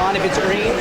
on if it's green.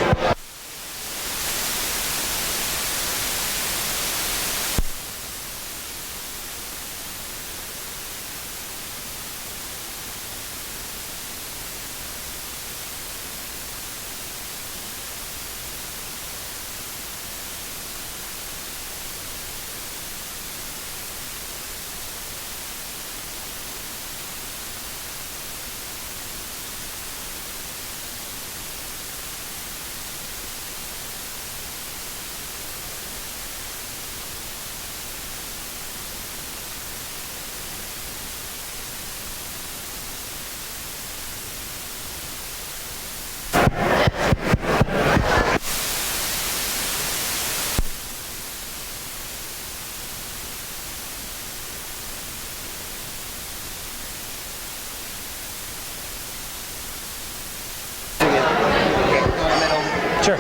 Sure.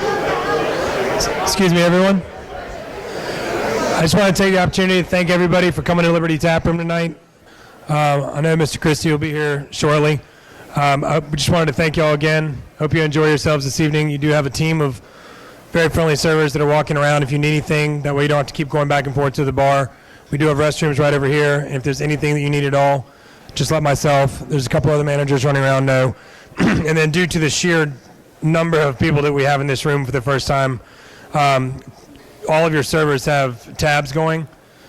Excuse me, everyone. I just want to take the opportunity to thank everybody for coming to Liberty Tap Room tonight. I know Mr. Christie will be here shortly. I just wanted to thank you all again. Hope you enjoy yourselves this evening. You do have a team of very friendly servers that are walking around if you need anything. That way you don't have to keep going back and forth to the bar. We do have restrooms right over here. And if there's anything that you need at all, just let myself. There's a couple other managers running around know. And then due to the sheer number of people that we have in this room for the first time, all of your servers have tabs going.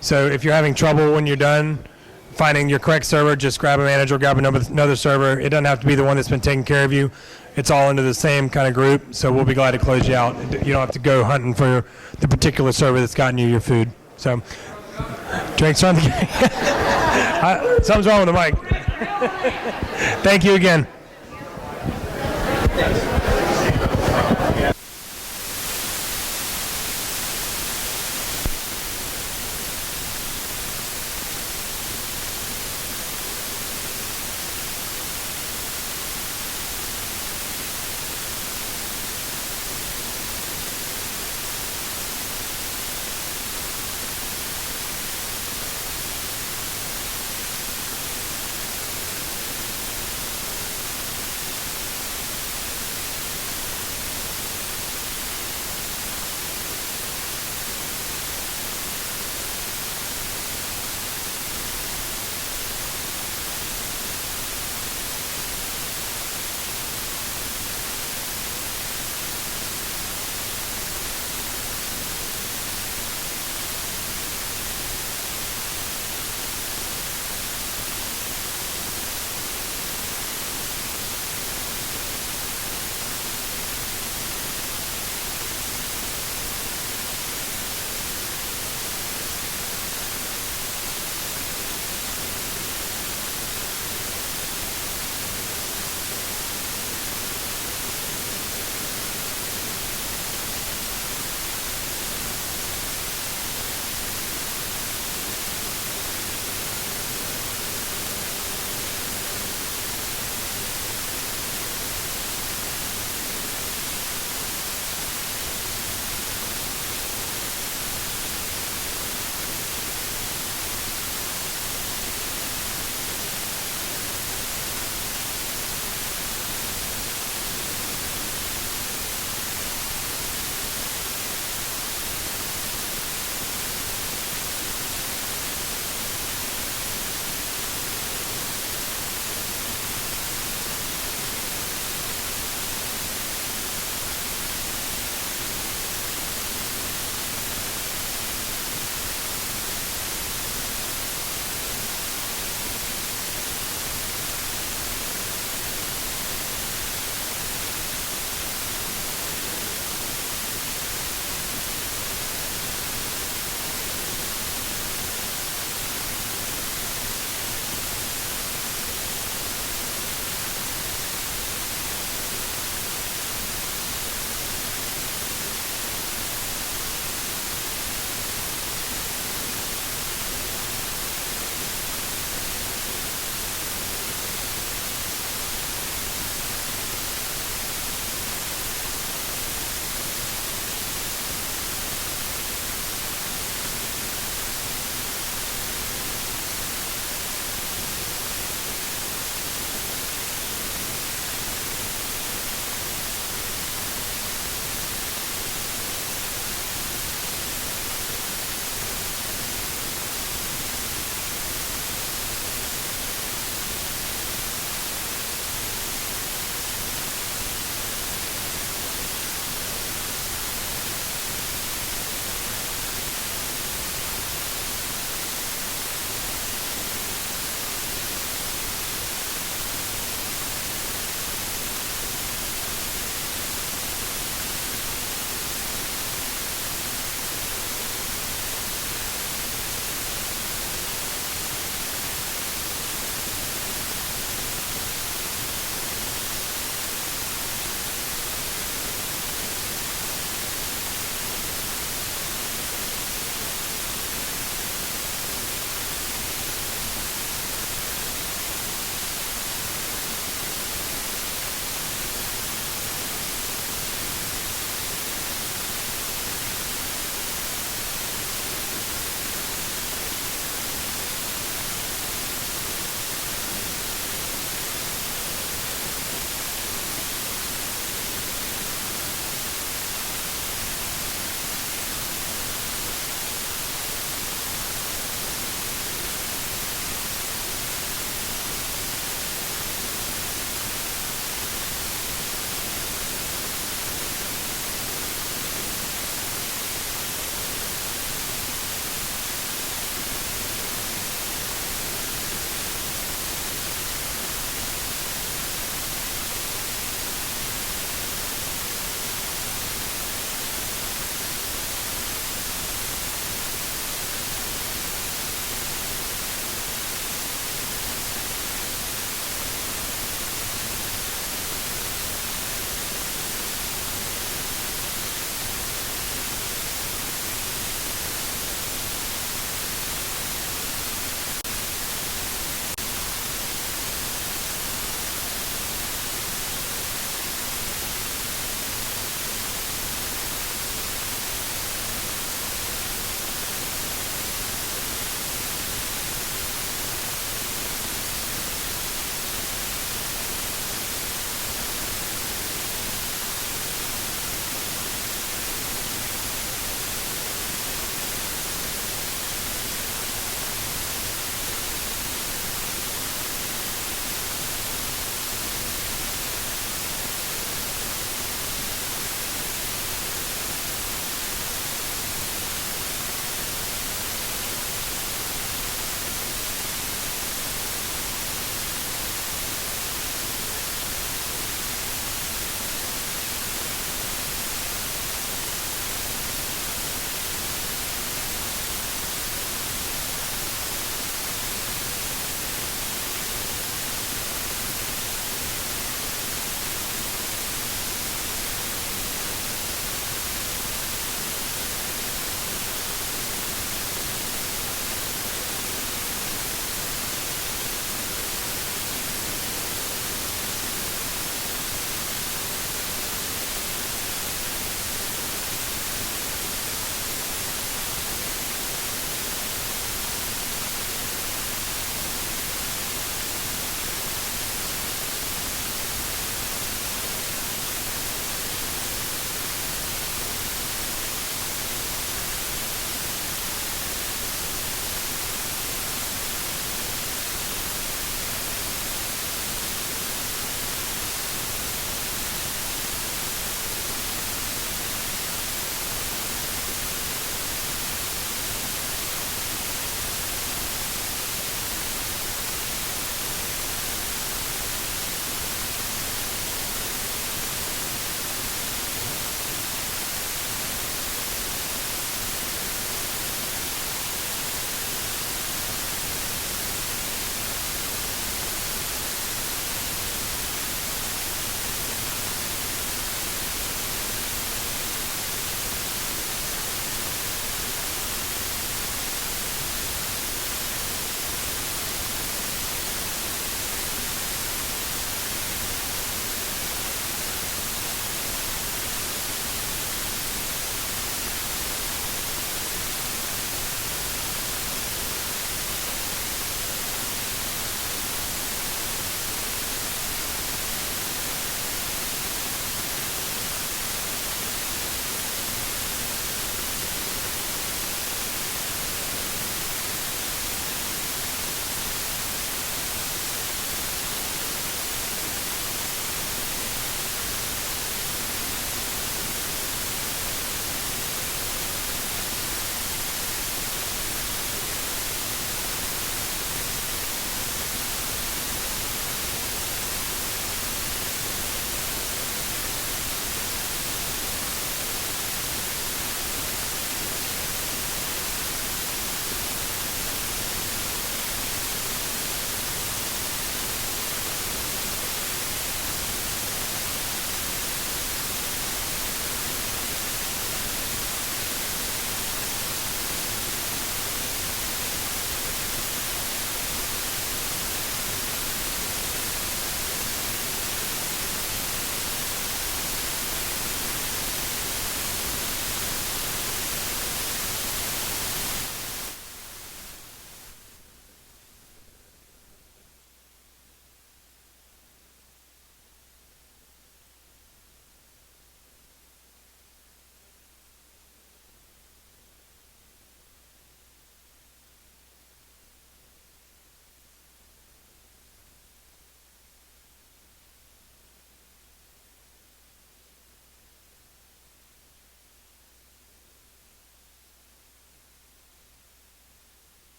So if you're having trouble when you're done finding your correct server, just grab a manager, grab another server. It doesn't have to be the one that's been taking care of you. It's all into the same kind of group, so we'll be glad to close you out. You don't have to go hunting for the particular server that's gotten you your food. So, drinks on the something's wrong with the mic. Thank you again.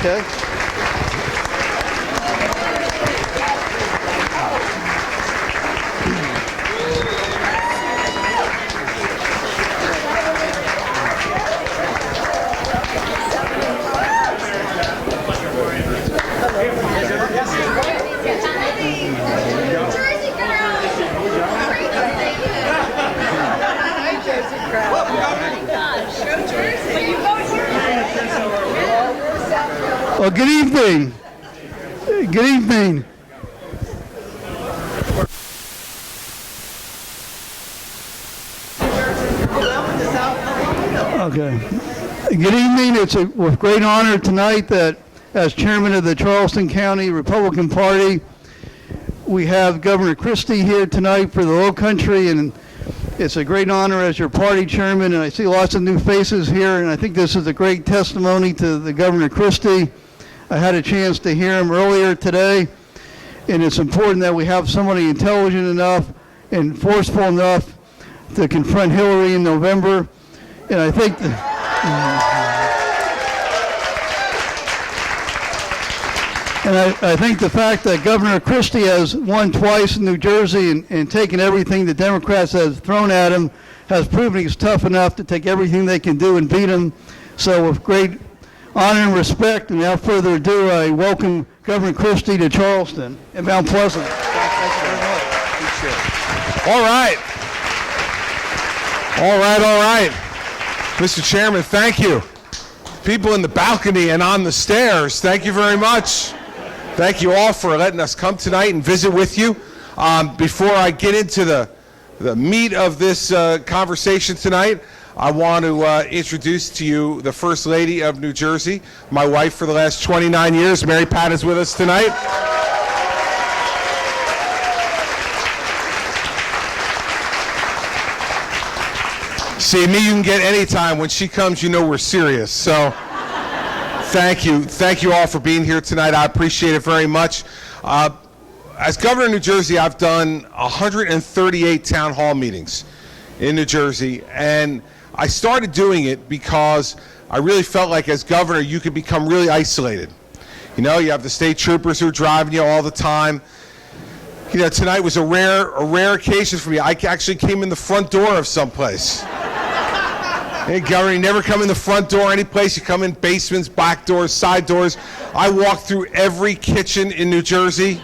Okay. Well, good evening. Good evening. Okay. Good evening. It's with great honor tonight that as chairman of the Charleston County Republican Party, we have Governor Christie here tonight for the Low Country, and it's a great honor as your party chairman, and I see lots of new faces here, and I think this is a great testimony to the Governor Christie. I had a chance to hear him earlier today, and it's important that we have somebody intelligent enough and forceful enough to confront Hillary in November. And I think I think the fact that Governor Christie has won twice in New Jersey and taken everything the Democrats have thrown at him has proven he's tough enough to take everything they can do and beat him. So with great honor and respect, and without further ado, I welcome Governor Christie to Charleston and Mount Pleasant. Thank you very much. Appreciate it. All right. Mr. Chairman, thank you. People in the balcony and on the stairs, thank you very much. Thank you all for letting us come tonight and visit with you. Before I get into the meat of this conversation tonight, I want to introduce to you the First Lady of New Jersey, my wife for the last 29 years. Mary Pat is with us tonight. See, me you can get any time. When she comes, you know we're serious. So thank you all for being here tonight. I appreciate it very much. As governor of New Jersey, I've done 138 town hall meetings in New Jersey, and I started doing it because I really felt like as governor you could become really isolated. You know, you have the state troopers who are driving you all the time. You know, tonight was a rare occasion for me. I actually came in the front door of someplace. Hey, Governor, you never come in the front door any place. You come in basements, back doors, side doors. I walked through every kitchen in New Jersey.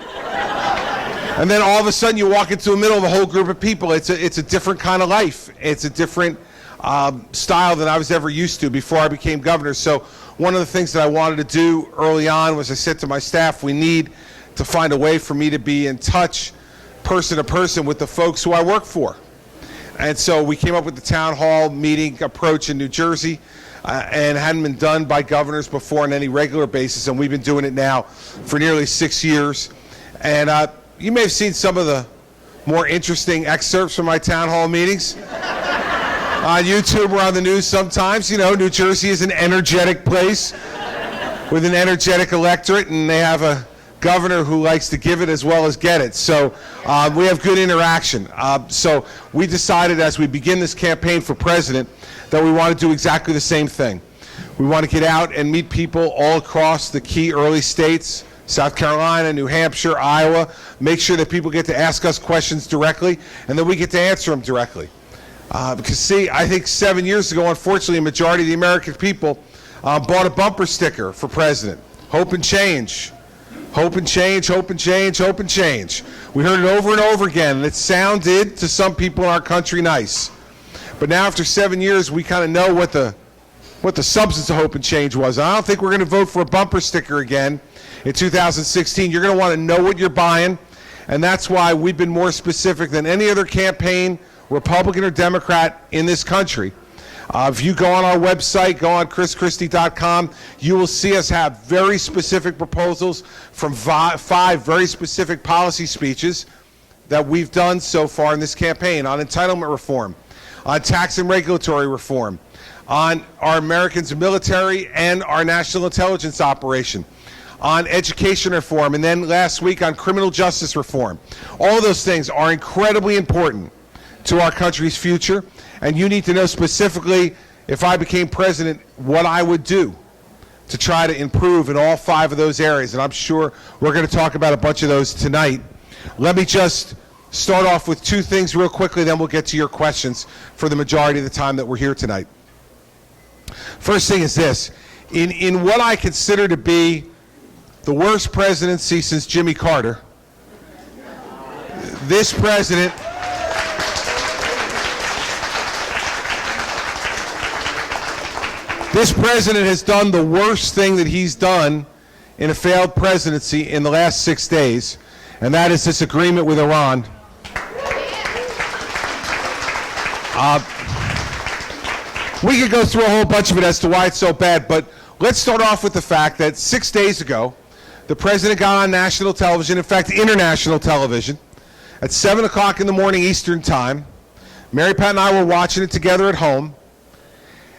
And then all of a sudden you walk into the middle of a whole group of people. It's a different kind of life. It's a different style than I was ever used to before I became governor. So one of the things that I wanted to do early on was I said to my staff, we need to find a way for me to be in touch person to person with the folks who I work for. And so we came up with the town hall meeting approach in New Jersey, and hadn't been done by governors before on any regular basis, and we've been doing it now for nearly 6 years. And you may have seen some of the more interesting excerpts from my town hall meetings on YouTube or on the news sometimes. You know, New Jersey is an energetic place with an energetic electorate, and they have a governor who likes to give it as well as get it. So we have good interaction. So we decided as we begin this campaign for president that we want to do exactly the same thing. We want to get out and meet people all across the key early states, South Carolina, New Hampshire, Iowa, make sure that people get to ask us questions directly and that we get to answer them directly. Because see, I think 7 years ago, unfortunately, a majority of the American people bought a bumper sticker for president. Hope and change. Hope and change, hope and change, hope and change. We heard it over and over again, and it sounded to some people in our country nice. But now after 7 years, we kind of know what the substance of hope and change was. And I don't think we're going to vote for a bumper sticker again in 2016. You're going to want to know what you're buying, and that's why we've been more specific than any other campaign, Republican or Democrat, in this country. If you go on our website, go on chrischristie.com, you will see us have very specific proposals from 5 very specific policy speeches that we've done so far in this campaign on entitlement reform, on tax and regulatory reform, on our Americans military and our national intelligence operation, on education reform, and then last week on criminal justice reform. All of those things are incredibly important to our country's future. And you need to know specifically, if I became president, what I would do to try to improve in all 5 of those areas, and I'm sure we're going to talk about a bunch of those tonight. Let me just start off with 2 things real quickly, then we'll get to your questions for the majority of the time that we're here tonight. First thing is this. In what I consider to be the worst presidency since Jimmy Carter, this president has done the worst thing that he's done in a failed presidency in the last 6 days, and that is this agreement with Iran. We could go through a whole bunch of it as to why it's so bad, but let's start off with the fact that 6 days ago, the president got on national television, in fact, international television, at 7 o'clock in the morning Eastern time. Mary Pat and I were watching it together at home,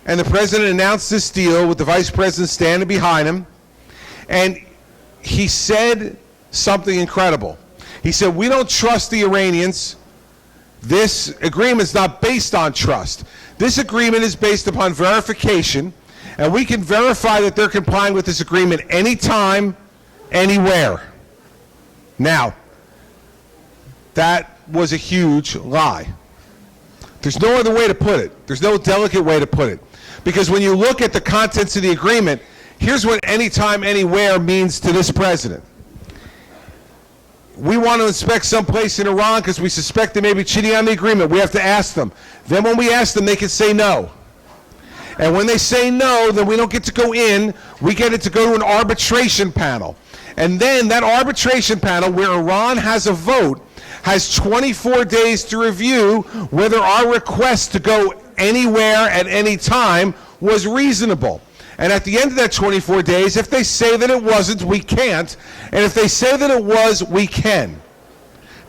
and the president announced this deal with the vice president standing behind him, and he said something incredible. He said, "We don't trust the Iranians. This agreement is not based on trust. This agreement is based upon verification, and we can verify that they're complying with this agreement anytime, anywhere." Now, that was a huge lie. There's no other way to put it. There's no delicate way to put it. Because when you look at the contents of the agreement, here's what anytime, anywhere means to this president. We want to inspect someplace in Iran because we suspect they may be cheating on the agreement. We have to ask them. Then when we ask them, they can say no. And when they say no, then we don't get to go in. We get it to go to an arbitration panel. And then that arbitration panel, where Iran has a vote, has 24 days to review whether our request to go anywhere at any time was reasonable. And at the end of that 24 days, if they say that it wasn't, we can't. And if they say that it was, we can.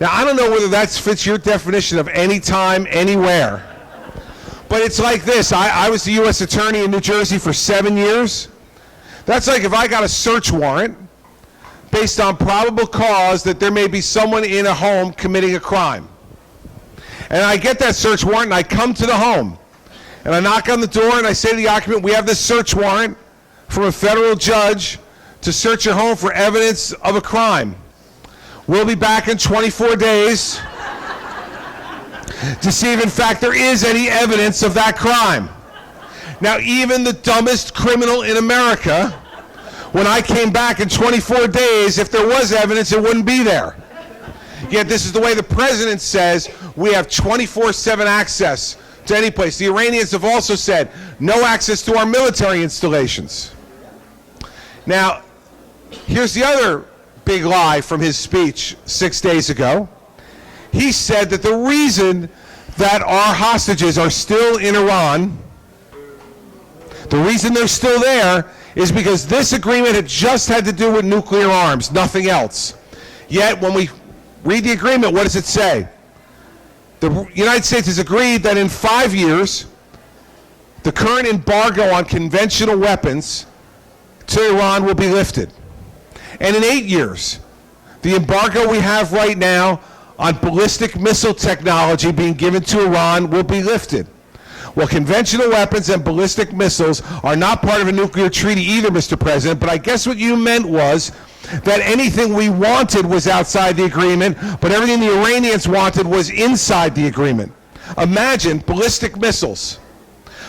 Now, I don't know whether that fits your definition of anytime, anywhere. But it's like this. I was the U.S. attorney in New Jersey for 7 years. That's like if I got a search warrant based on probable cause that there may be someone in a home committing a crime. And I get that search warrant and I come to the home. And I knock on the door and I say to the occupant, "We have this search warrant from a federal judge to search your home for evidence of a crime. We'll be back in 24 days to see if in fact there is any evidence of that crime." Now, even the dumbest criminal in America, when I came back in 24 days, if there was evidence, it wouldn't be there. Yet this is the way the president says we have 24/7 access to any place. The Iranians have also said no access to our military installations. Now, here's the other big lie from his speech 6 days ago. He said that the reason that our hostages are still in Iran, the reason they're still there, is because this agreement had just had to do with nuclear arms, nothing else. Yet, when we read the agreement, what does it say? The United States has agreed that in 5 years, the current embargo on conventional weapons to Iran will be lifted. And in 8 years, the embargo we have right now on ballistic missile technology being given to Iran will be lifted. Well, conventional weapons and ballistic missiles are not part of a nuclear treaty either, Mr. President, but I guess what you meant was that anything we wanted was outside the agreement, but everything the Iranians wanted was inside the agreement. Imagine ballistic missiles.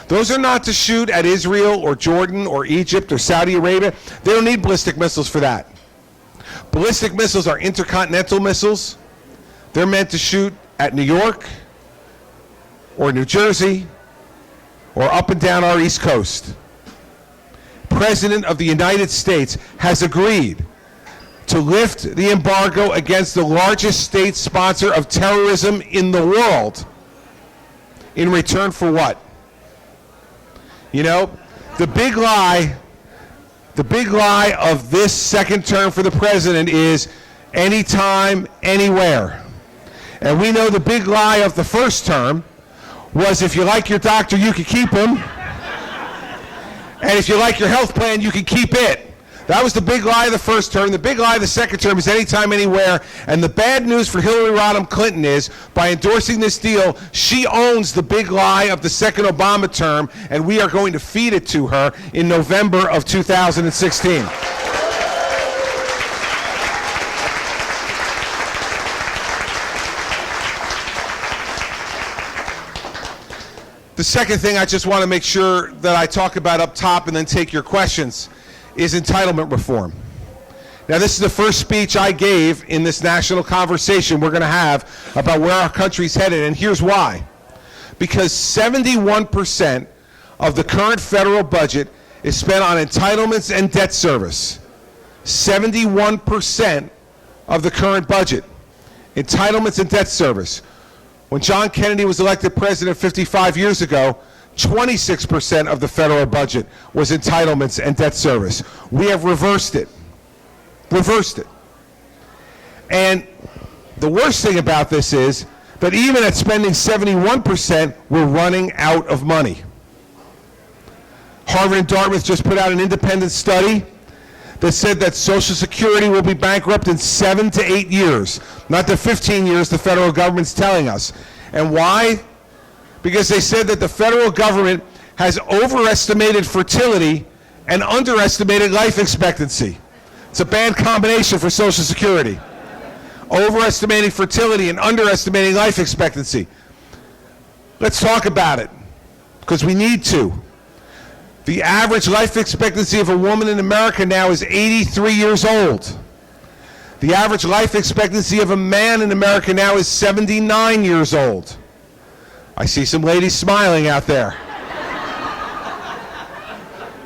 Those are not to shoot at Israel or Jordan or Egypt or Saudi Arabia. They don't need ballistic missiles for that. Ballistic missiles are intercontinental missiles. They're meant to shoot at New York or New Jersey or up and down our East Coast. President of the United States has agreed to lift the embargo against the largest state sponsor of terrorism in the world. In return for what? You know, the big lie of this second term for the president is anytime, anywhere. And we know the big lie of the first term was if you like your doctor, you can keep him. And if you like your health plan, you can keep it. That was the big lie of the first term. The big lie of the second term is anytime, anywhere. And the bad news for Hillary Rodham Clinton is, by endorsing this deal, she owns the big lie of the second Obama term, and we are going to feed it to her in November of 2016. The second thing I just want to make sure that I talk about up top and then take your questions is entitlement reform. Now, this is the first speech I gave in this national conversation we're going to have about where our country's headed, and here's why. Because 71% of the current federal budget is spent on entitlements and debt service. 71% of the current budget, entitlements and debt service. When John Kennedy was elected president 55 years ago, 26% of the federal budget was entitlements and debt service. We have reversed it. Reversed it. And the worst thing about this is that even at spending 71%, we're running out of money. Harvard and Dartmouth just put out an independent study that said that Social Security will be bankrupt in 7 to 8 years, not the 15 years the federal government's telling us. And why? Because they said that the federal government has overestimated fertility and underestimated life expectancy. It's a bad combination for Social Security. Overestimating fertility and underestimating life expectancy. Let's talk about it, because we need to. The average life expectancy of a woman in America now is 83 years old. The average life expectancy of a man in America now is 79 years old. I see some ladies smiling out there.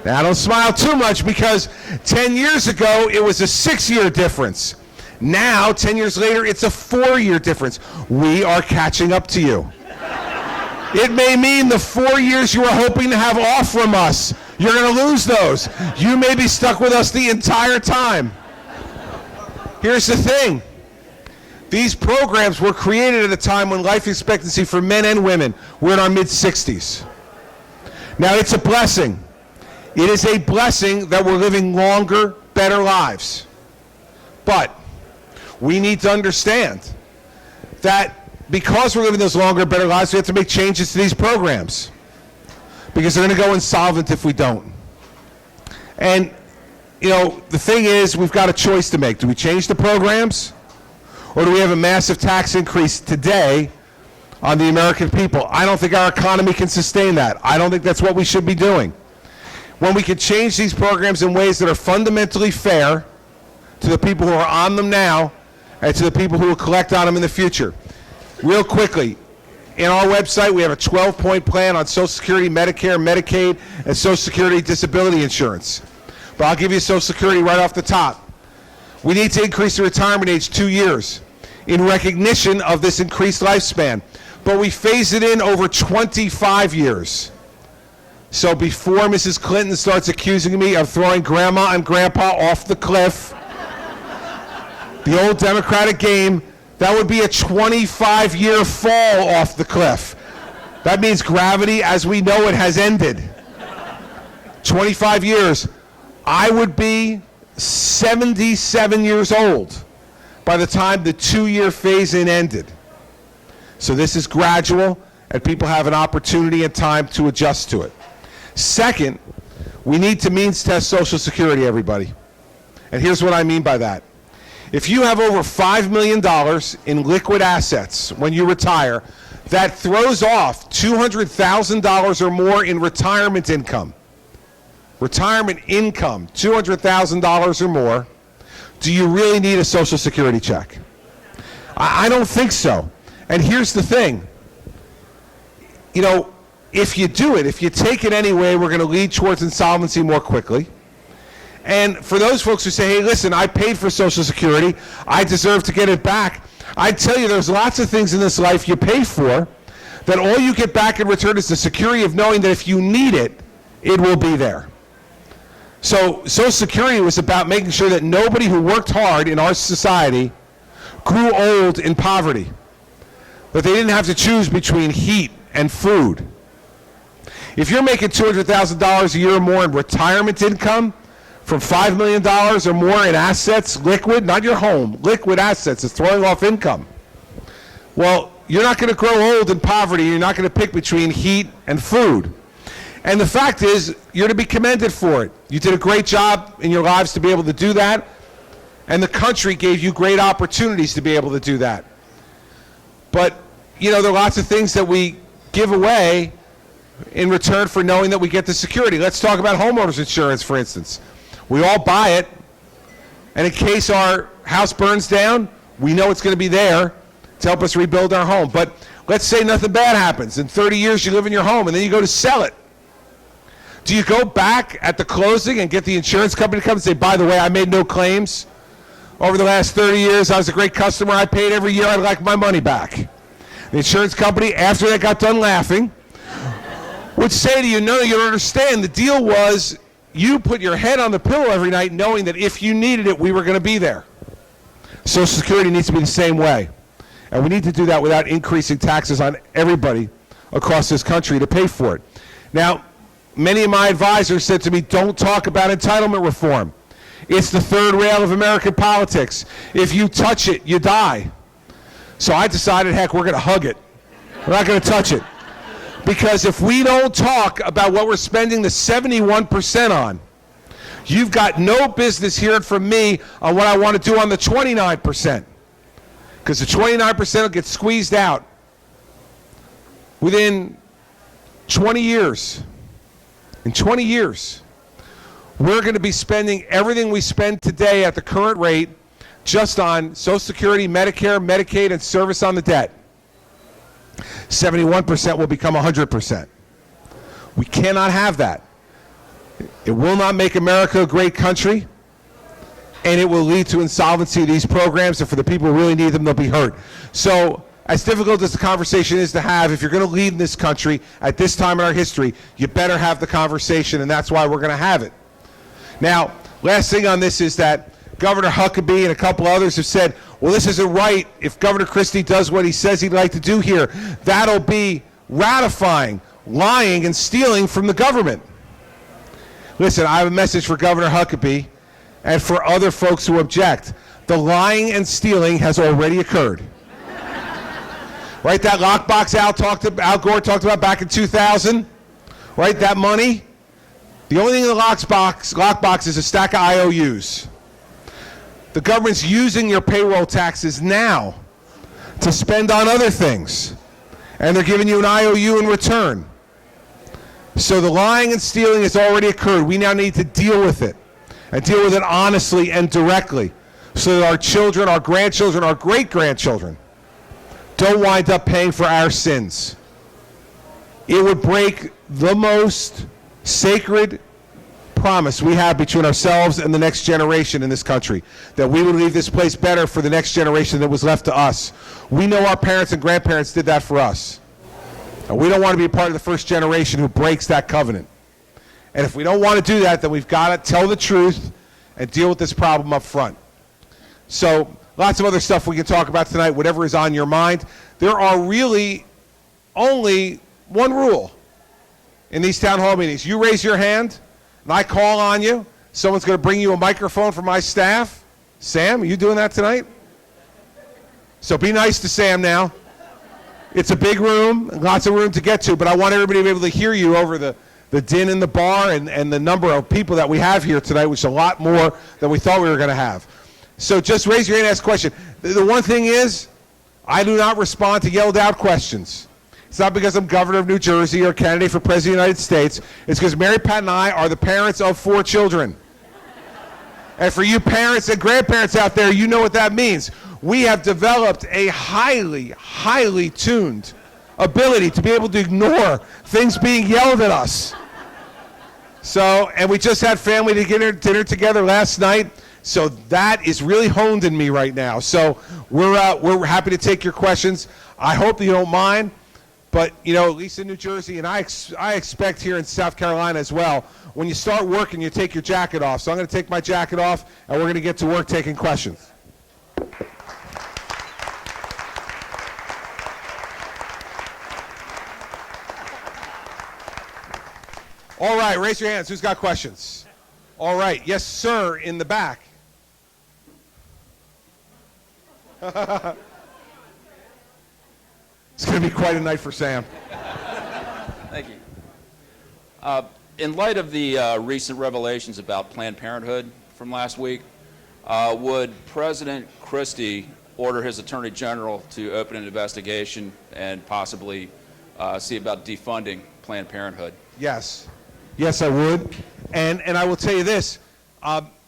Now, don't smile too much, because 10 years ago, it was a 6-year difference. Now, 10 years later, it's a 4-year difference. We are catching up to you. It may mean the 4 years you were hoping to have off from us, you're going to lose those. You may be stuck with us the entire time. Here's the thing. These programs were created at a time when life expectancy for men and women were in our mid-60s. Now, it's a blessing. It is a blessing that we're living longer, better lives. But we need to understand that because we're living those longer, better lives, we have to make changes to these programs, because they're going to go insolvent if we don't. And, you know, the thing is, we've got a choice to make. Do we change the programs, or do we have a massive tax increase today on the American people? I don't think our economy can sustain that. I don't think that's what we should be doing. When we can change these programs in ways that are fundamentally fair to the people who are on them now and to the people who will collect on them in the future. Real quickly, in our website, we have a 12-point plan on Social Security, Medicare, Medicaid, and Social Security disability insurance. But I'll give you Social Security right off the top. We need to increase the retirement age 2 years in recognition of this increased lifespan. But we phase it in over 25 years. So before Mrs. Clinton starts accusing me of throwing Grandma and Grandpa off the cliff, the old Democratic game, that would be a 25-year fall off the cliff. That means gravity as we know it has ended. 25 years. I would be 77 years old by the time the 2-year phase-in ended. So this is gradual, and people have an opportunity and time to adjust to it. Second, we need to means test Social Security, everybody. And here's what I mean by that. If you have over $5 million in liquid assets when you retire, that throws off $200,000 or more in retirement income. Retirement income, $200,000 or more. Do you really need a Social Security check? I don't think so. And here's the thing. You know, if you do it, if you take it anyway, we're going to lead towards insolvency more quickly. And for those folks who say, hey, listen, I paid for Social Security, I deserve to get it back, I tell you, there's lots of things in this life you pay for that all you get back in return is the security of knowing that if you need it, it will be there. So Social Security was about making sure that nobody who worked hard in our society grew old in poverty, that they didn't have to choose between heat and food. If you're making $200,000 a year or more in retirement income from $5 million or more in assets, liquid, not your home, liquid assets, is throwing off income. Well, you're not going to grow old in poverty. You're not going to pick between heat and food. And the fact is, you're to be commended for it. You did a great job in your lives to be able to do that, and the country gave you great opportunities to be able to do that. But, you know, there are lots of things that we give away in return for knowing that we get the security. Let's talk about homeowners insurance, for instance. We all buy it, and in case our house burns down, we know it's going to be there to help us rebuild our home. But let's say nothing bad happens. In 30 years, you live in your home, and then you go to sell it. Do you go back at the closing and get the insurance company to come and say, by the way, I made no claims over the last 30 years. I was a great customer. I paid every year. I'd like my money back. The insurance company, after they got done laughing, would say to you, no, you don't understand. The deal was you put your head on the pillow every night knowing that if you needed it, we were going to be there. Social Security needs to be the same way. And we need to do that without increasing taxes on everybody across this country to pay for it. Now, many of my advisors said to me, don't talk about entitlement reform. It's the third rail of American politics. If you touch it, you die. So I decided, heck, we're going to hug it. We're not going to touch it. Because if we don't talk about what we're spending the 71% on, you've got no business hearing from me on what I want to do on the 29%. Because the 29% will get squeezed out within 20 years. In 20 years, we're going to be spending everything we spend today at the current rate just on Social Security, Medicare, Medicaid, and service on the debt. 71% will become 100%. We cannot have that. It will not make America a great country, and it will lead to insolvency of these programs, and for the people who really need them, they'll be hurt. So, as difficult as the conversation is to have, if you're going to lead in this country at this time in our history, you better have the conversation, and that's why we're going to have it. Now, last thing on this is that Governor Huckabee and a couple others have said, well, this isn't right. If Governor Christie does what he says he'd like to do here, that'll be ratifying, lying, and stealing from the government. Listen, I have a message for Governor Huckabee and for other folks who object. The lying and stealing has already occurred. Right, that lockbox Al Gore talked about back in 2000? Right, that money? The only thing in the lockbox is a stack of IOUs. The government's using your payroll taxes now to spend on other things, and they're giving you an IOU in return. So the lying and stealing has already occurred. We now need to deal with it, and deal with it honestly and directly, so that our children, our grandchildren, our great-grandchildren don't wind up paying for our sins. It would break the most sacred promise we have between ourselves and the next generation in this country, that we would leave this place better for the next generation that was left to us. We know our parents and grandparents did that for us. And we don't want to be a part of the first generation who breaks that covenant. And if we don't want to do that, then we've got to tell the truth and deal with this problem up front. So, lots of other stuff we can talk about tonight, whatever is on your mind. There are really only one rule in these town hall meetings. You raise your hand, and I call on you. Someone's going to bring you a microphone from my staff. Sam, are you doing that tonight? So be nice to Sam now. It's a big room, lots of room to get to, but I want everybody to be able to hear you over the din in the bar and the number of people that we have here tonight, which is a lot more than we thought we were going to have. So just raise your hand and ask a question. The one thing is, I do not respond to yelled out questions. It's not because I'm governor of New Jersey or candidate for president of the United States. It's because Mary Pat and I are the parents of 4 children. And for you parents and grandparents out there, you know what that means. We have developed a highly, highly tuned ability to be able to ignore things being yelled at us. So, and we just had family dinner together last night. So that is really honed in me right now. So we're happy to take your questions. I hope you don't mind. But, you know, at least in New Jersey, and I expect here in South Carolina as well, when you start working, you take your jacket off. So I'm going to take my jacket off, and we're going to get to work taking questions. All right, raise your hands. Who's got questions? All right. Yes, sir, in the back. It's going to be quite a night for Sam. Thank you. In light of the recent revelations about Planned Parenthood from last week, would President Christie order his Attorney General to open an investigation and possibly see about defunding Planned Parenthood? Yes. Yes, I would. And I will tell you this.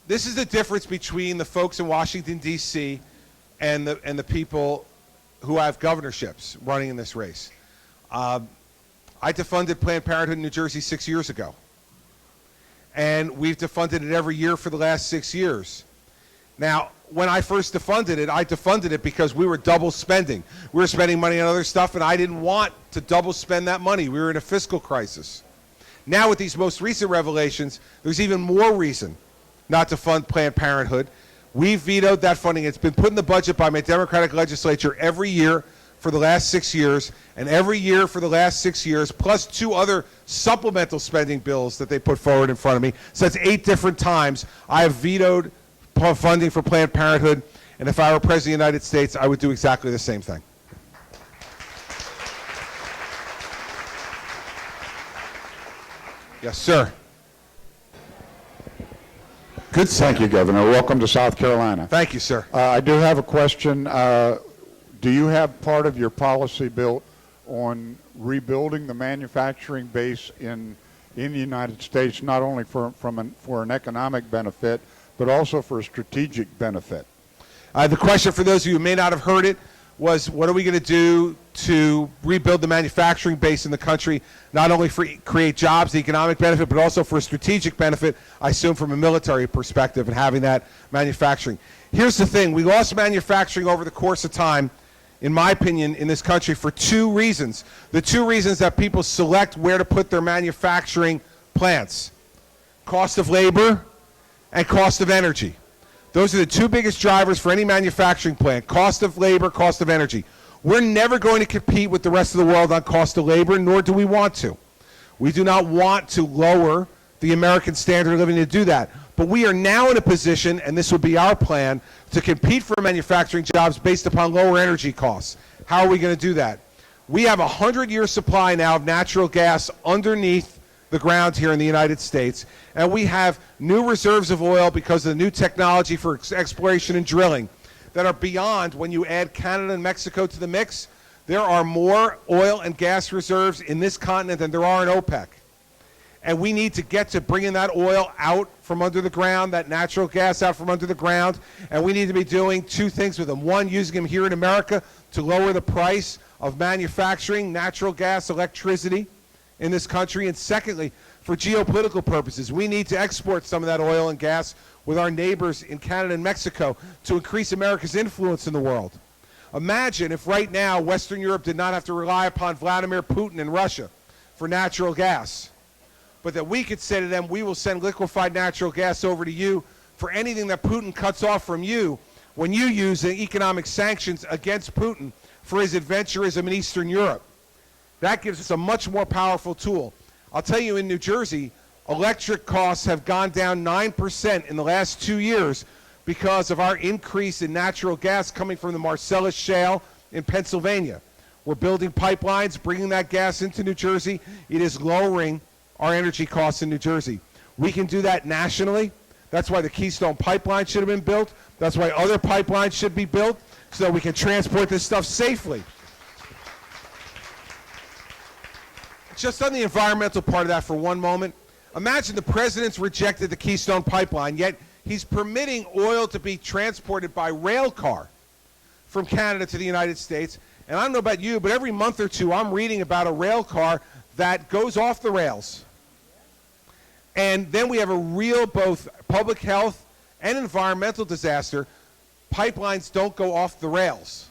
This is the difference between the folks in Washington, D.C. and the people who have governorships running in this race. I defunded Planned Parenthood in New Jersey 6 years ago. And we've defunded it every year for the last 6 years. Now, when I first defunded it, I defunded it because we were double spending. We were spending money on other stuff, and I didn't want to double spend that money. We were in a fiscal crisis. Now, with these most recent revelations, there's even more reason not to fund Planned Parenthood. We vetoed that funding. It's been put in the budget by my Democratic legislature every year for the last 6 years, and every year for the last 6 years, plus 2 other supplemental spending bills that they put forward in front of me. So that's 8 different times I have vetoed funding for Planned Parenthood, and if I were President of the United States, I would do exactly the same thing. Yes, sir. Good. Thank you, Governor. Welcome to South Carolina. Thank you, sir. I do have a question. Do you have part of your policy built on rebuilding the manufacturing base in the United States, not only for an economic benefit, but also for a strategic benefit? The question, for those of you who may not have heard it, was what are we going to do to rebuild the manufacturing base in the country, not only for create jobs, the economic benefit, but also for a strategic benefit, I assume from a military perspective, and having that manufacturing. Here's the thing. We lost manufacturing over the course of time, in my opinion, in this country for 2 reasons. The 2 reasons that people select where to put their manufacturing plants: cost of labor and cost of energy. Those are the 2 biggest drivers for any manufacturing plant: cost of labor, cost of energy. We're never going to compete with the rest of the world on cost of labor, nor do we want to. We do not want to lower the American standard of living to do that. But we are now in a position, and this would be our plan, to compete for manufacturing jobs based upon lower energy costs. How are we going to do that? We have a 100-year supply now of natural gas underneath the ground here in the United States, and we have new reserves of oil because of the new technology for exploration and drilling that are beyond. When you add Canada and Mexico to the mix, there are more oil and gas reserves in this continent than there are in OPEC. And we need to get to bringing that oil out from under the ground, that natural gas out from under the ground, and we need to be doing 2 things with them. 1, using them here in America to lower the price of manufacturing natural gas, electricity in this country, and secondly, for geopolitical purposes. We need to export some of that oil and gas with our neighbors in Canada and Mexico to increase America's influence in the world. Imagine if right now Western Europe did not have to rely upon Vladimir Putin and Russia for natural gas, but that we could say to them, we will send liquefied natural gas over to you for anything that Putin cuts off from you when you use the economic sanctions against Putin for his adventurism in Eastern Europe. That gives us a much more powerful tool. I'll tell you, in New Jersey, electric costs have gone down 9% in the last 2 years because of our increase in natural gas coming from the Marcellus Shale in Pennsylvania. We're building pipelines, bringing that gas into New Jersey. It is lowering our energy costs in New Jersey. We can do that nationally. That's why the Keystone Pipeline should have been built. That's why other pipelines should be built, so that we can transport this stuff safely. Just on the environmental part of that for one moment, imagine the president's rejected the Keystone Pipeline, yet he's permitting oil to be transported by rail car from Canada to the United States. And I don't know about you, but every month or 2 I'm reading about a rail car that goes off the rails. And then we have a real both public health and environmental disaster. Pipelines don't go off the rails.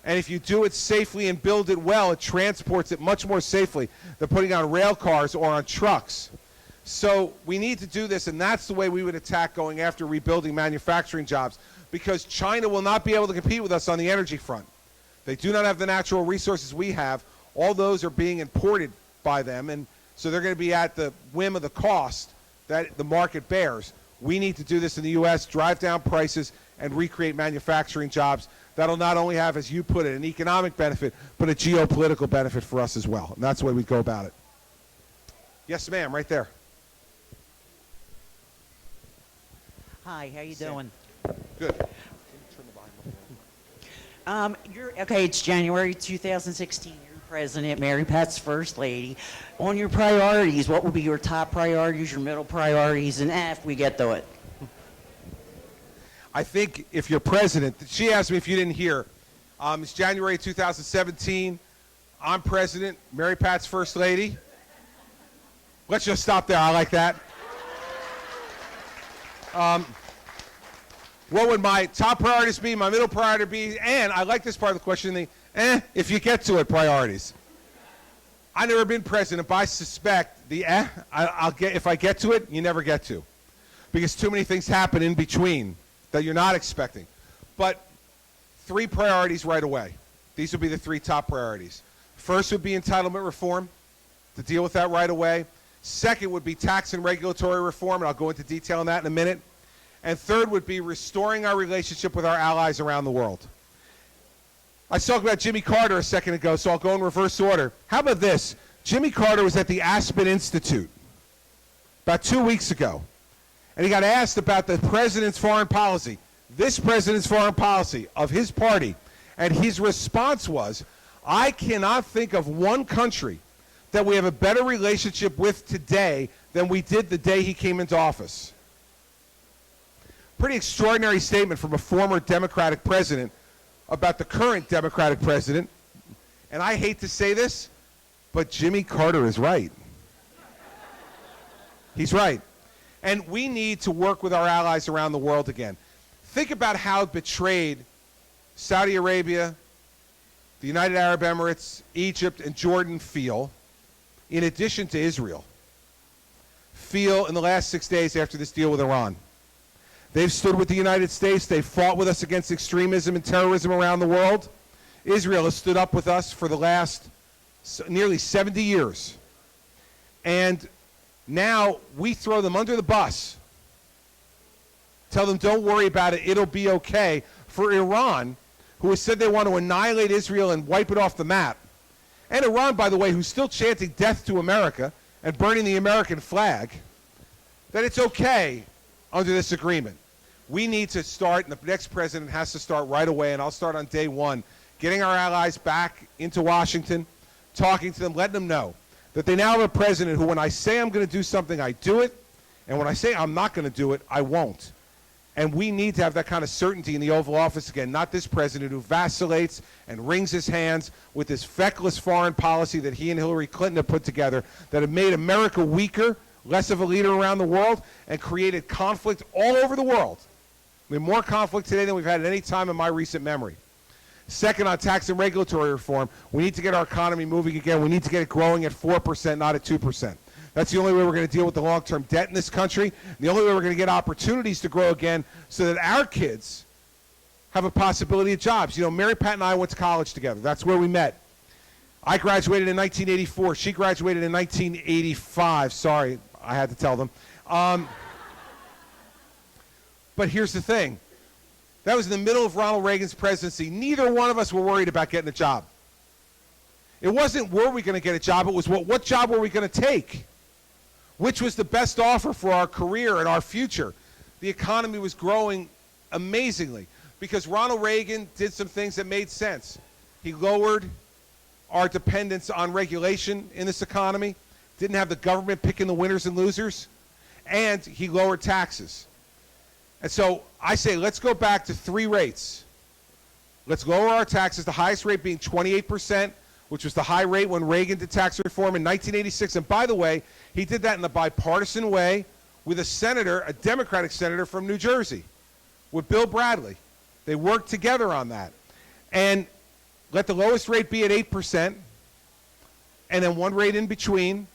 And if you do it safely and build it well, it transports it much more safely than putting on rail cars or on trucks. So we need to do this, and that's the way we would attack going after rebuilding manufacturing jobs, because China will not be able to compete with us on the energy front. They do not have the natural resources we have. All those are being imported by them, and so they're going to be at the whim of the cost that the market bears. We need to do this in the U.S., drive down prices, and recreate manufacturing jobs. That'll not only have, as you put it, an economic benefit, but a geopolitical benefit for us as well. And that's the way we go about it. Yes, ma'am, right there. Hi, how you doing? Good. Okay, it's January 2016. You're president, Mary Pat's first lady. On your priorities, what would be your top priorities, your middle priorities, and if we get to it? I think if you're president, she asked me if you didn't hear. It's January 2017. I'm president, Mary Pat's first lady. Let's just stop there. I like that. What would my top priorities be, my middle priority be, and I like this part of the question, the if you get to it priorities. I've never been president, but I suspect the I'll get, if I get to it, you never get to. Because too many things happen in between that you're not expecting. But 3 priorities right away. These would be the 3 top priorities. First would be entitlement reform, to deal with that right away. Second would be tax and regulatory reform, and I'll go into detail on that in a minute. And third would be restoring our relationship with our allies around the world. I was talking about Jimmy Carter a second ago, so I'll go in reverse order. How about this? Jimmy Carter was at the Aspen Institute about 2 weeks ago, and he got asked about the president's foreign policy, this president's foreign policy of his party, and his response was, I cannot think of one country that we have a better relationship with today than we did the day he came into office. Pretty extraordinary statement from a former Democratic president about the current Democratic president. And I hate to say this, but Jimmy Carter is right. He's right. And we need to work with our allies around the world again. Think about how betrayed Saudi Arabia, the United Arab Emirates, Egypt, and Jordan feel, in addition to Israel, feel in the last 6 days after this deal with Iran. They've stood with the United States. They've fought with us against extremism and terrorism around the world. Israel has stood up with us for the last nearly 70 years. And now we throw them under the bus. Tell them, don't worry about it. It'll be okay. For Iran, who has said they want to annihilate Israel and wipe it off the map. And Iran, by the way, who's still chanting death to America and burning the American flag, that it's okay under this agreement. We need to start, and the next president has to start right away, and I'll start on day one, getting our allies back into Washington, talking to them, letting them know that they now have a president who, when I say I'm going to do something, I do it, and when I say I'm not going to do it, I won't. And we need to have that kind of certainty in the Oval Office again, not this president who vacillates and wrings his hands with this feckless foreign policy that he and Hillary Clinton have put together that have made America weaker, less of a leader around the world, and created conflict all over the world. We have more conflict today than we've had at any time in my recent memory. Second, on tax and regulatory reform, we need to get our economy moving again. We need to get it growing at 4%, not at 2%. That's the only way we're going to deal with the long-term debt in this country. The only way we're going to get opportunities to grow again so that our kids have a possibility of jobs. You know, Mary Pat and I went to college together. That's where we met. I graduated in 1984. She graduated in 1985. Sorry, I had to tell them. But here's the thing. That was in the middle of Ronald Reagan's presidency. Neither one of us were worried about getting a job. It wasn't were we going to get a job, it was what job were we going to take? Which was the best offer for our career and our future? The economy was growing amazingly because Ronald Reagan did some things that made sense. He lowered our dependence on regulation in this economy, didn't have the government picking the winners and losers, and he lowered taxes. And so I say let's go back to 3 rates. Let's lower our taxes, the highest rate being 28%, which was the high rate when Reagan did tax reform in 1986. And by the way, he did that in a bipartisan way with a senator, a Democratic senator from New Jersey, with Bill Bradley. They worked together on that. And let the lowest rate be at 8%, and then one rate in between.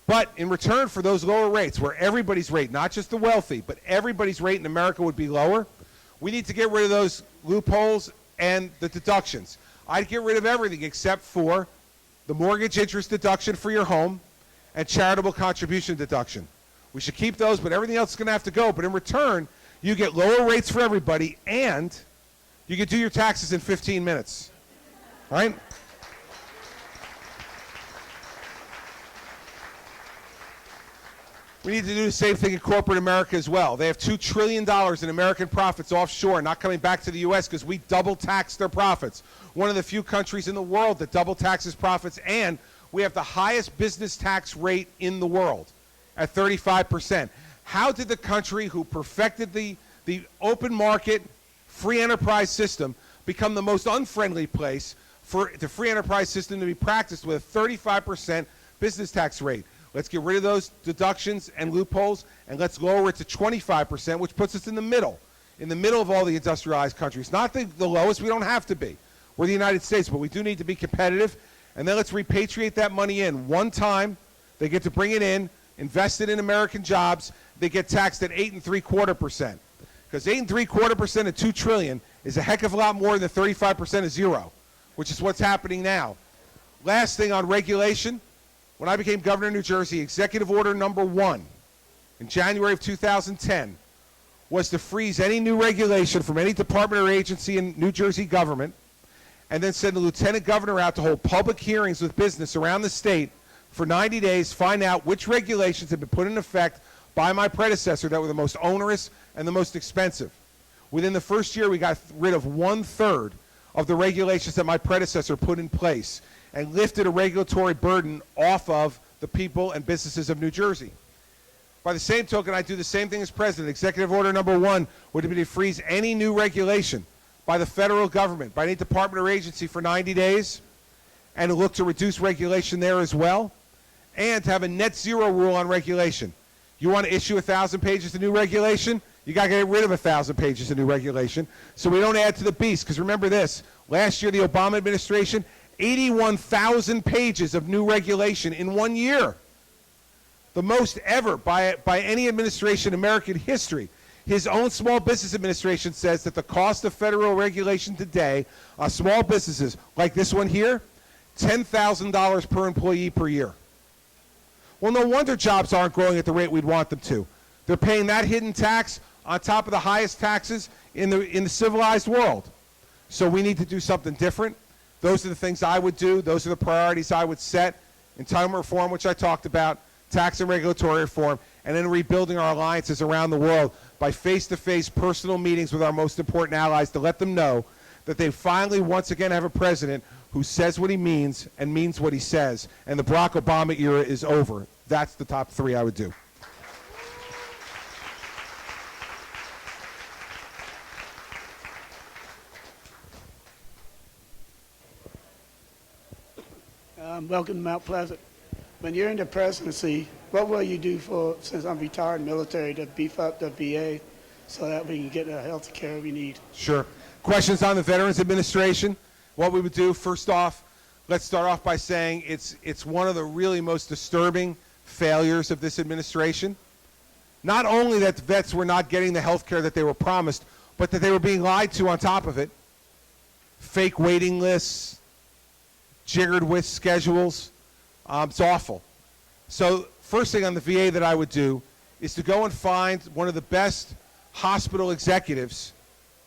But in return for those lower rates, where everybody's rate, not just the wealthy, but everybody's rate in America would be lower, we need to get rid of those loopholes and the deductions. I'd get rid of everything except for the mortgage interest deduction for your home and charitable contribution deduction. We should keep those, but everything else is going to have to go. But in return, you get lower rates for everybody, and you can do your taxes in 15 minutes. All right? We need to do the same thing in corporate America as well. They have $2 trillion in American profits offshore, not coming back to the U.S. because we double tax their profits. One of the few countries in the world that double taxes profits, and we have the highest business tax rate in the world at 35%. How did the country who perfected the open market free enterprise system become the most unfriendly place for the free enterprise system to be practiced with a 35% business tax rate? Let's get rid of those deductions and loopholes, and let's lower it to 25%, which puts us in the middle of all the industrialized countries. Not the lowest, we don't have to be. We're the United States, but we do need to be competitive. And then let's repatriate that money in. One time, they get to bring it in, invest it in American jobs, they get taxed at 8.75%. Because 8.75% of $2 trillion is a heck of a lot more than 35% of zero, which is what's happening now. Last thing on regulation. When I became governor of New Jersey, executive order number 1 in January of 2010 was to freeze any new regulation from any department or agency in New Jersey government, and then send the lieutenant governor out to hold public hearings with business around the state for 90 days, find out which regulations had been put in effect by my predecessor that were the most onerous and the most expensive. Within the first year, we got rid of 1/3 of the regulations that my predecessor put in place, and lifted a regulatory burden off of the people and businesses of New Jersey. By the same token, I do the same thing as president. Executive order number 1 would be to freeze any new regulation by the federal government, by any department or agency for 90 days, and to look to reduce regulation there as well, and to have a net zero rule on regulation. You want to issue 1,000 pages of new regulation? You got to get rid of 1,000 pages of new regulation so we don't add to the beast. Because remember this, last year the Obama administration, 81,000 pages of new regulation in 1 year. The most ever by any administration in American history. His own Small Business Administration says that the cost of federal regulation today on small businesses like this one here, $10,000 per employee per year. Well, no wonder jobs aren't growing at the rate we'd want them to. They're paying that hidden tax on top of the highest taxes in the civilized world. So we need to do something different. Those are the things I would do. Those are the priorities I would set. Entitlement reform, which I talked about, tax and regulatory reform, and then rebuilding our alliances around the world by face-to-face personal meetings with our most important allies to let them know that they finally once again have a president who says what he means and means what he says. And the Barack Obama era is over. That's the top 3 I would do. Welcome to Mount Pleasant. When you're in the presidency, what will you do for, since I'm retired military, to beef up the VA so that we can get the health care we need? Sure. Questions on the Veterans Administration? What we would do, first off, let's start off by saying it's one of the really most disturbing failures of this administration. Not only that the vets were not getting the health care that they were promised, but that they were being lied to on top of it. Fake waiting lists, jiggered with schedules. It's awful. So first thing on the VA that I would do is to go and find one of the best hospital executives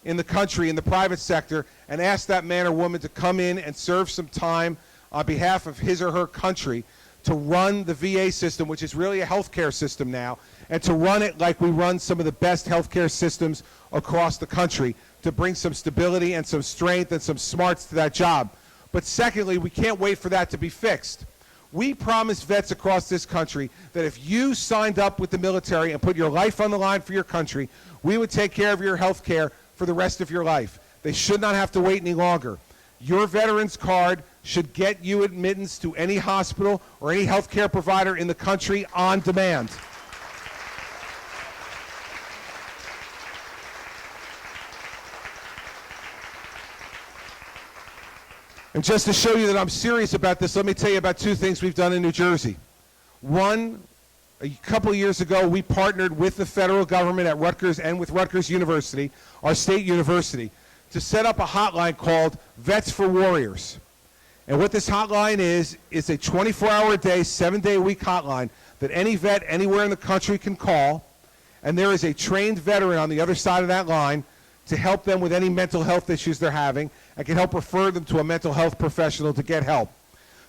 in the country, in the private sector, and ask that man or woman to come in and serve some time on behalf of his or her country to run the VA system, which is really a healthcare system now, and to run it like we run some of the best healthcare systems across the country, to bring some stability and some strength and some smarts to that job. But secondly, we can't wait for that to be fixed. We promised vets across this country that if you signed up with the military and put your life on the line for your country, we would take care of your health care for the rest of your life. They should not have to wait any longer. Your veterans card should get you admittance to any hospital or any health care provider in the country on demand. And just to show you that I'm serious about this, let me tell you about 2 things we've done in New Jersey. One, a couple of years ago, we partnered with the federal government at Rutgers and with Rutgers University, our state university, to set up a hotline called Vets for Warriors. And what this hotline is a 24-hour-a-day, 7-day-a-week hotline that any vet anywhere in the country can call, and there is a trained veteran on the other side of that line to help them with any mental health issues they're having and can help refer them to a mental health professional to get help.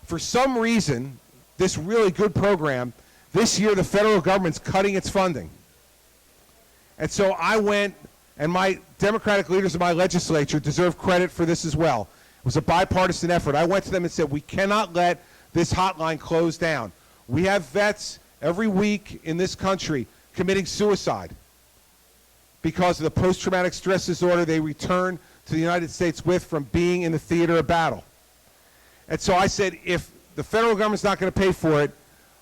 For some reason, this really good program, this year the federal government's cutting its funding. And so I went, and my Democratic leaders in my legislature deserve credit for this as well. It was a bipartisan effort. I went to them and said, we cannot let this hotline close down. We have vets every week in this country committing suicide because of the post-traumatic stress disorder they return to the United States with from being in the theater of battle. And so I said, if the federal government's not going to pay for it,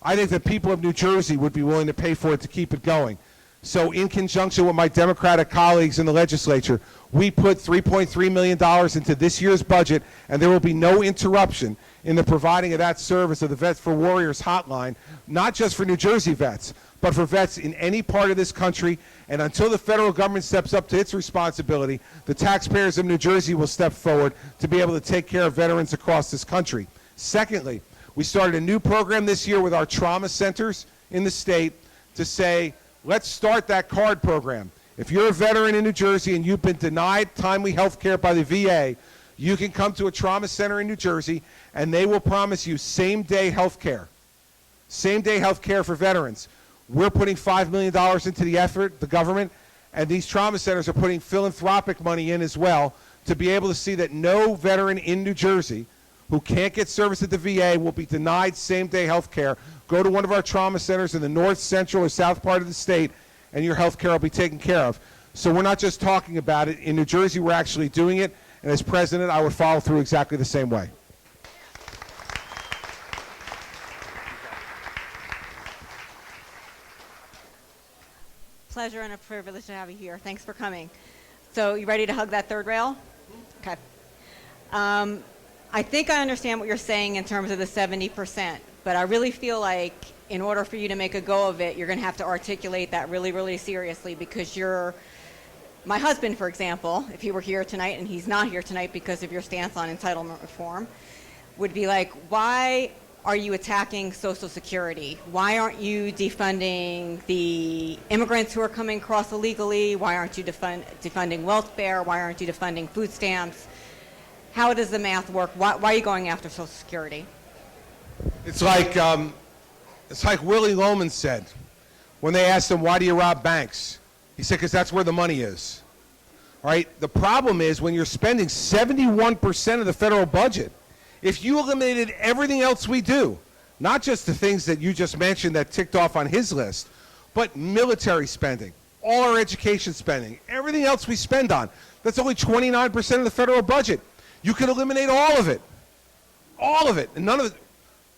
I think the people of New Jersey would be willing to pay for it to keep it going. So in conjunction with my Democratic colleagues in the legislature, we put $3.3 million into this year's budget, and there will be no interruption in the providing of that service of the Vets for Warriors hotline, not just for New Jersey vets, but for vets in any part of this country. And until the federal government steps up to its responsibility, the taxpayers of New Jersey will step forward to be able to take care of veterans across this country. Secondly, we started a new program this year with our trauma centers in the state to say, let's start that card program. If you're a veteran in New Jersey and you've been denied timely health care by the VA, you can come to a trauma center in New Jersey and they will promise you same-day health care. Same-day health care for veterans. We're putting $5 million into the effort, the government, and these trauma centers are putting philanthropic money in as well to be able to see that no veteran in New Jersey who can't get service at the VA will be denied same-day health care. Go to one of our trauma centers in the north, central, or south part of the state, and your health care will be taken care of. So we're not just talking about it. In New Jersey, we're actually doing it, and as president, I would follow through exactly the same way. Pleasure and a privilege to have you here. Thanks for coming. So you ready to hug that third rail? Okay. I think I understand what you're saying in terms of the 70%, but I really feel like in order for you to make a go of it, you're going to have to articulate that really, really seriously, because my husband, for example, if he were here tonight, and he's not here tonight because of your stance on entitlement reform, would be like, why are you attacking Social Security? Why aren't you defunding the immigrants who are coming across illegally? Why aren't you defunding welfare? Why aren't you defunding food stamps? How does the math work? Why are you going after Social Security? It's like Willie Loman said when they asked him, why do you rob banks? He said, because that's where the money is. All right? The problem is when you're spending 71% of the federal budget, if you eliminated everything else we do, not just the things that you just mentioned that ticked off on his list, but military spending, all our education spending, everything else we spend on, that's only 29% of the federal budget. You could eliminate all of it. All of it. And none of it.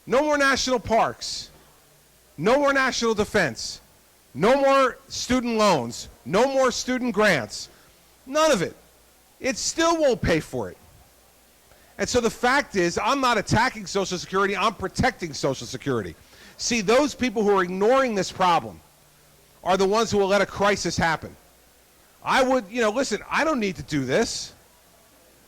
No more national parks. No more national defense. No more student loans. No more student grants. None of it. It still won't pay for it. And so the fact is, I'm not attacking Social Security, I'm protecting Social Security. See, those people who are ignoring this problem are the ones who will let a crisis happen. I would, listen, I don't need to do this.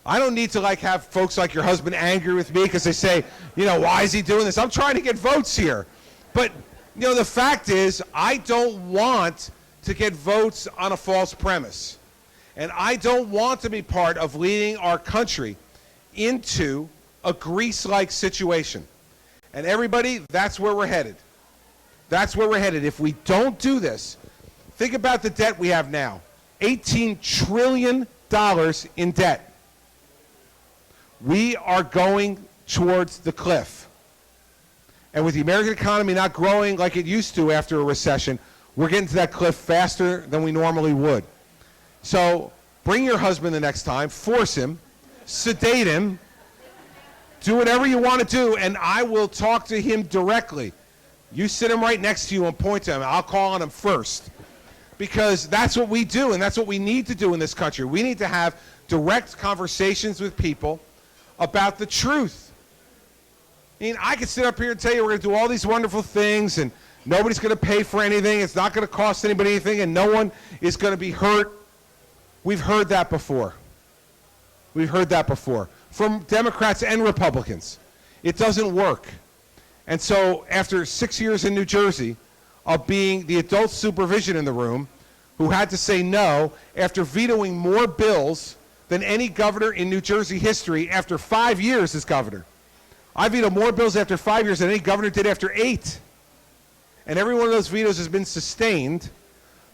I don't need to have folks like your husband angry with me because they say, why is he doing this? I'm trying to get votes here. But, the fact is, I don't want to get votes on a false premise. And I don't want to be part of leading our country into a Greece-like situation. And everybody, that's where we're headed. That's where we're headed. If we don't do this, think about the debt we have now. $18 trillion in debt. We are going towards the cliff. And with the American economy not growing like it used to after a recession, we're getting to that cliff faster than we normally would. So bring your husband the next time, force him, sedate him, do whatever you want to do, and I will talk to him directly. You sit him right next to you and point to him. I'll call on him first. Because that's what we do, and that's what we need to do in this country. We need to have direct conversations with people about the truth. I could sit up here and tell you we're going to do all these wonderful things, and nobody's going to pay for anything, it's not going to cost anybody anything, and no one is going to be hurt. We've heard that before. We've heard that before. from Democrats and Republicans. It doesn't work. And so after 6 years in New Jersey of being the adult supervision in the room, who had to say no after vetoing more bills than any governor in New Jersey history after 5 years as governor. I vetoed more bills after 5 years than any governor did after 8. And every one of those vetoes has been sustained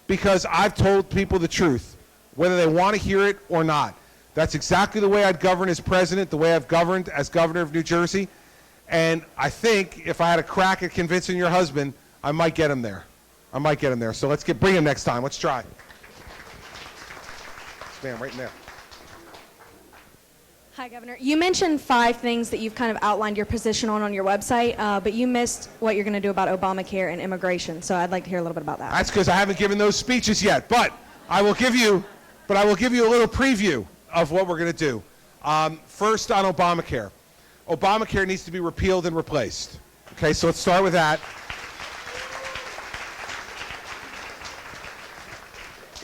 because I've told people the truth, whether they want to hear it or not. That's exactly the way I'd govern as president, the way I've governed as governor of New Jersey. And I think if I had a crack at convincing your husband, I might get him there. I might get him there. So bring him next time. Let's try. Stand right in there. Hi, Governor. You mentioned 5 things that you've kind of outlined your position on your website, but you missed what you're going to do about Obamacare and immigration. So I'd like to hear a little bit about that. That's because I haven't given those speeches yet, but I will give you a little preview of what we're going to do. First, on Obamacare. Obamacare needs to be repealed and replaced. Okay, so let's start with that.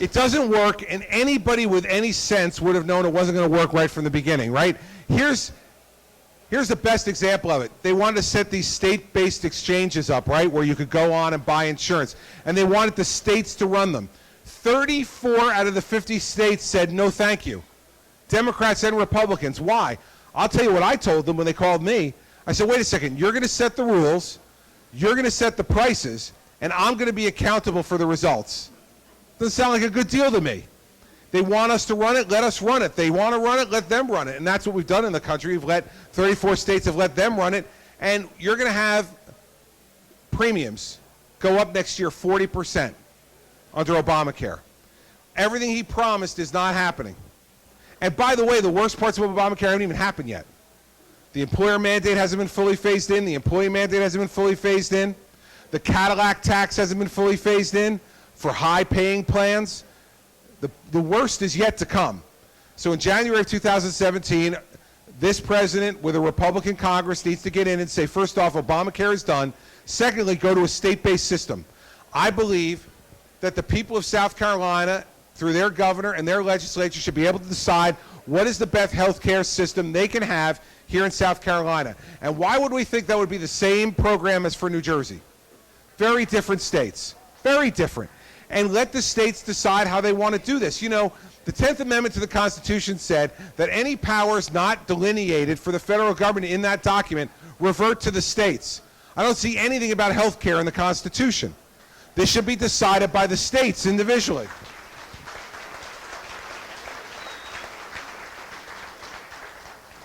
It doesn't work, and anybody with any sense would have known it wasn't going to work right from the beginning, right? Here's the best example of it. They wanted to set these state-based exchanges up, right, where you could go on and buy insurance, and they wanted the states to run them. 34 out of the 50 states said no thank you. Democrats and Republicans. Why? I'll tell you what I told them when they called me. I said, wait a second, you're going to set the rules, you're going to set the prices, and I'm going to be accountable for the results. Doesn't sound like a good deal to me. They want us to run it, let us run it. They want to run it, let them run it. And that's what we've done in the country. We've let 34 states have let them run it. And you're going to have premiums go up next year 40% under Obamacare. Everything he promised is not happening. And by the way, the worst parts of Obamacare haven't even happened yet. The employer mandate hasn't been fully phased in. The employee mandate hasn't been fully phased in. The Cadillac tax hasn't been fully phased in for high-paying plans. The worst is yet to come. So in January of 2017, this president with a Republican Congress needs to get in and say, first off, Obamacare is done. Secondly, go to a state-based system. I believe that the people of South Carolina, through their governor and their legislature, should be able to decide what is the best health care system they can have here in South Carolina. And why would we think that would be the same program as for New Jersey? Very different states. Very different. And let the states decide how they want to do this. You know, the 10th Amendment to the Constitution said that any powers not delineated for the federal government in that document revert to the states. I don't see anything about health care in the Constitution. This should be decided by the states individually.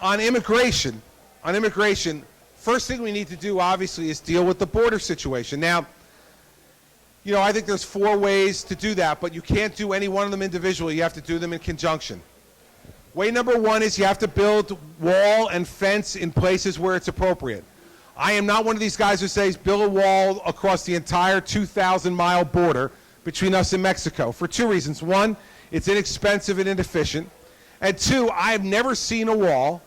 On immigration, first thing we need to do, obviously, is deal with the border situation. Now, you know, I think there's 4 ways to do that, but you can't do any one of them individually. You have to do them in conjunction. Way number 1 is you have to build wall and fence in places where it's appropriate. I am not one of these guys who says build a wall across the entire 2,000-mile border between us and Mexico for 2 reasons. 1, it's inexpensive and inefficient. And 2, I have never seen a wall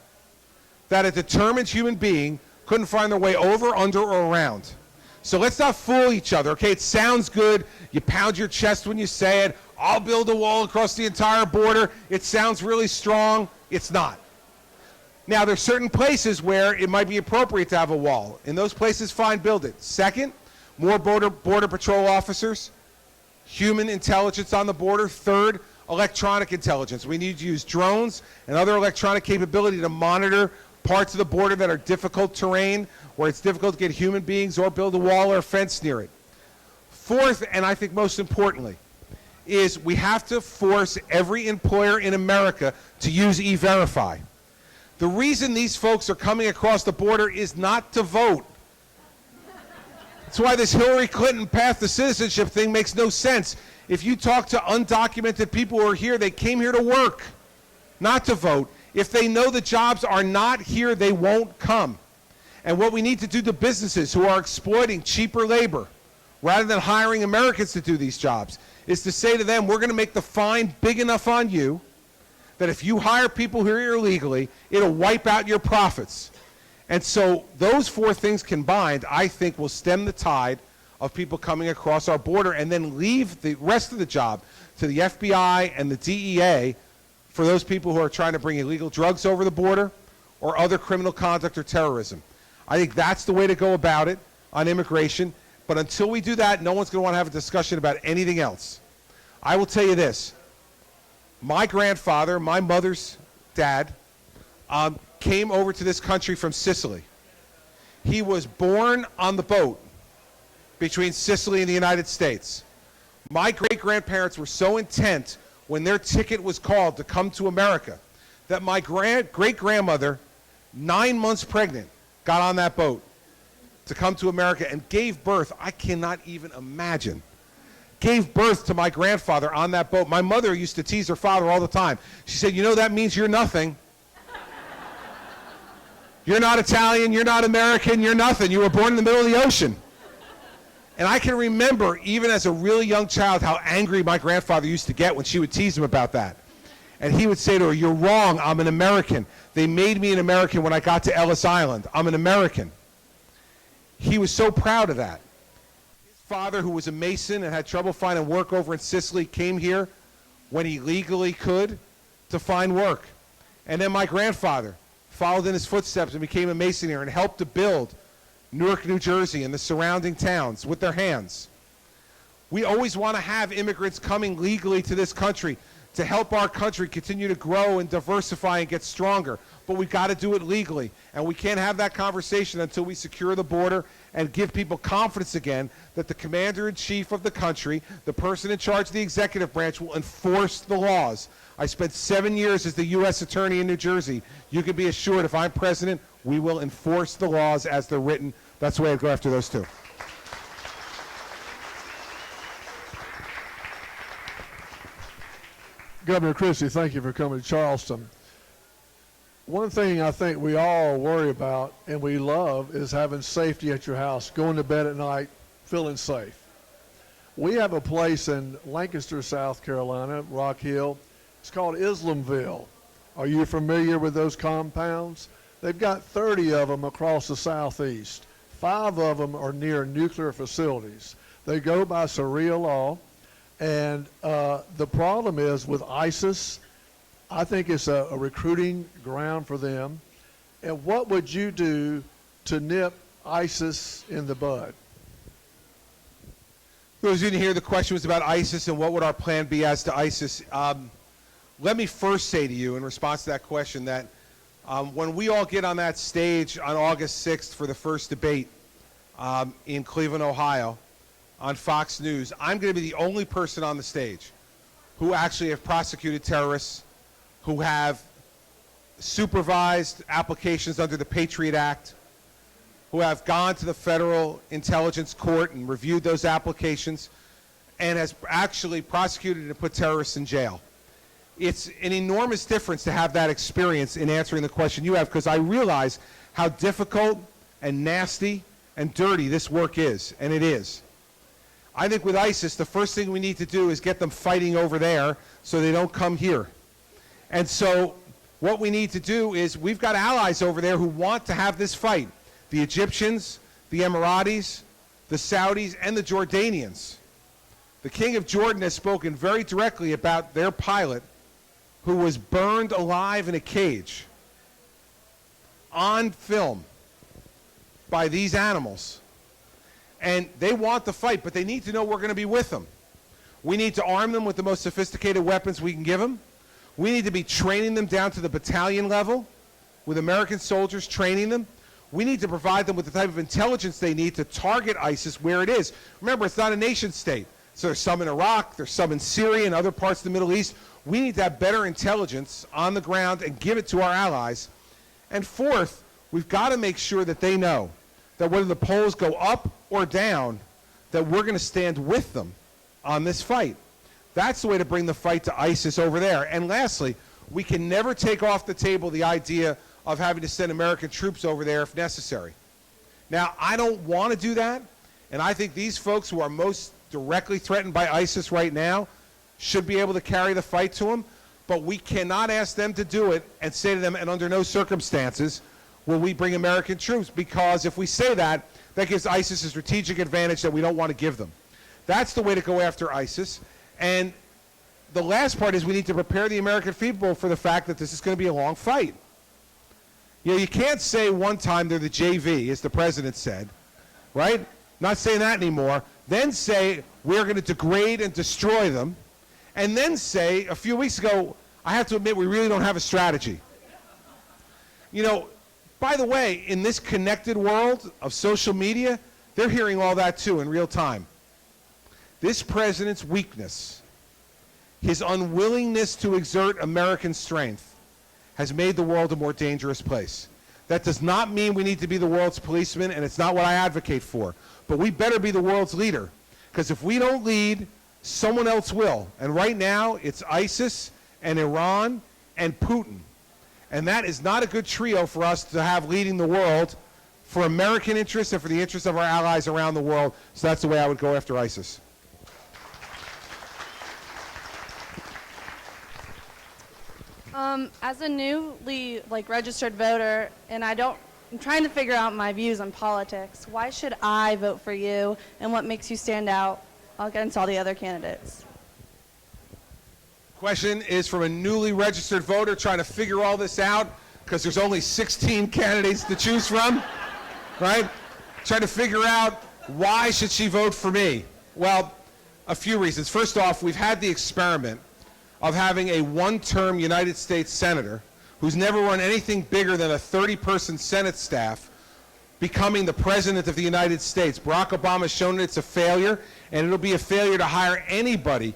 that a determined human being couldn't find their way over, under, or around. So let's not fool each other, okay? It sounds good. You pound your chest when you say it. I'll build a wall across the entire border. It sounds really strong. It's not. Now, there's certain places where it might be appropriate to have a wall. In those places, fine, build it. Second, more border patrol officers, human intelligence on the border. Third, electronic intelligence. We need to use drones and other electronic capability to monitor parts of the border that are difficult terrain, where it's difficult to get human beings or build a wall or a fence near it. Fourth, and I think most importantly, is we have to force every employer in America to use E-Verify. The reason these folks are coming across the border is not to vote. That's why this Hillary Clinton path to citizenship thing makes no sense. If you talk to undocumented people who are here, they came here to work, not to vote. If they know the jobs are not here, they won't come. And what we need to do to businesses who are exploiting cheaper labor, rather than hiring Americans to do these jobs, is to say to them, we're going to make the fine big enough on you that if you hire people here illegally, it'll wipe out your profits. And so those 4 things combined, I think, will stem the tide of people coming across our border and then leave the rest of the job to the FBI and the DEA for those people who are trying to bring illegal drugs over the border or other criminal conduct or terrorism. I think that's the way to go about it on immigration. But until we do that, no one's going to want to have a discussion about anything else. I will tell you this. My grandfather, my mother's dad, came over to this country from Sicily. He was born on the boat between Sicily and the United States. My great-grandparents were so intent when their ticket was called to come to America that my great-grandmother, 9 months pregnant, got on that boat to come to America and gave birth, I cannot even imagine, gave birth to my grandfather on that boat. My mother used to tease her father all the time. She said, you know, that means you're nothing. You're not Italian, you're not American, you're nothing. You were born in the middle of the ocean. And I can remember, even as a really young child, how angry my grandfather used to get when she would tease him about that. And he would say to her, you're wrong, I'm an American. They made me an American when I got to Ellis Island. I'm an American. He was so proud of that. His father, who was a Mason and had trouble finding work over in Sicily, came here when he legally could to find work. And then my grandfather followed in his footsteps and became a Mason here and helped to build Newark, New Jersey and the surrounding towns with their hands. We always want to have immigrants coming legally to this country to help our country continue to grow and diversify and get stronger. But we've got to do it legally. And we can't have that conversation until we secure the border and give people confidence again that the commander-in-chief of the country, the person in charge of the executive branch, will enforce the laws. I spent 7 years as the U.S. Attorney in New Jersey. You can be assured if I'm president, we will enforce the laws as they're written. That's the way I'd go after those two. Governor Christie, thank you for coming to Charleston. One thing I think we all worry about and we love is having safety at your house, going to bed at night feeling safe. We have a place in Lancaster, South Carolina, Rock Hill. It's called Islamville. Are you familiar with those compounds? They've got 30 of them across the southeast. 5 of them are near nuclear facilities. They go by Sharia law. And the problem is with ISIS, I think it's a recruiting ground for them. And what would you do to nip ISIS in the bud? Those who didn't hear, the question was about ISIS and what would our plan be as to ISIS. Let me first say to you in response to that question that when we all get on that stage on August 6th for the first debate in Cleveland, Ohio, on Fox News, I'm going to be the only person on the stage who actually have prosecuted terrorists, who have supervised applications under the Patriot Act, who have gone to the Federal Intelligence Court and reviewed those applications, and has actually prosecuted and put terrorists in jail. It's an enormous difference to have that experience in answering the question you have, because I realize how difficult and nasty and dirty this work is, and it is. I think with ISIS, the first thing we need to do is get them fighting over there so they don't come here. And so what we need to do is we've got allies over there who want to have this fight. The Egyptians, the Emiratis, the Saudis, and the Jordanians. The King of Jordan has spoken very directly about their pilot who was burned alive in a cage on film by these animals. And they want the fight, but they need to know we're going to be with them. We need to arm them with the most sophisticated weapons we can give them. We need to be training them down to the battalion level with American soldiers training them. We need to provide them with the type of intelligence they need to target ISIS where it is. Remember, it's not a nation state. So there's some in Iraq, there's some in Syria and other parts of the Middle East. We need to have better intelligence on the ground and give it to our allies. And fourth, we've got to make sure that they know that whether the polls go up or down, that we're going to stand with them on this fight. That's the way to bring the fight to ISIS over there. And lastly, we can never take off the table the idea of having to send American troops over there if necessary. Now, I don't want to do that, and I think these folks who are most directly threatened by ISIS right now should be able to carry the fight to them, but we cannot ask them to do it and say to them, and under no circumstances will we bring American troops, because if we say that, that gives ISIS a strategic advantage that we don't want to give them. That's the way to go after ISIS. And the last part is we need to prepare the American people for the fact that this is going to be a long fight. You know, you can't say one time they're the JV, as the president said, right? Not saying that anymore. Then say we're going to degrade and destroy them. And then say, a few weeks ago, I have to admit we really don't have a strategy. You know, by the way, in this connected world of social media, they're hearing all that too in real time. This president's weakness, his unwillingness to exert American strength, has made the world a more dangerous place. That does not mean we need to be the world's policeman, and it's not what I advocate for. But we better be the world's leader, because if we don't lead, someone else will. And right now, it's ISIS and Iran and Putin. And that is not a good trio for us to have leading the world for American interests and for the interests of our allies around the world. So that's the way I would go after ISIS. As a newly registered voter, and I'm trying to figure out my views on politics. Why should I vote for you, and what makes you stand out against all the other candidates? Question is from a newly registered voter trying to figure all this out because there's only 16 candidates to choose from, right? Trying to figure out why should she vote for me? Well, a few reasons. First off, we've had the experiment of having a one-term United States senator who's never run anything bigger than a 30-person Senate staff becoming the President of the United States. Barack Obama has shown that it's a failure, and it'll be a failure to hire anybody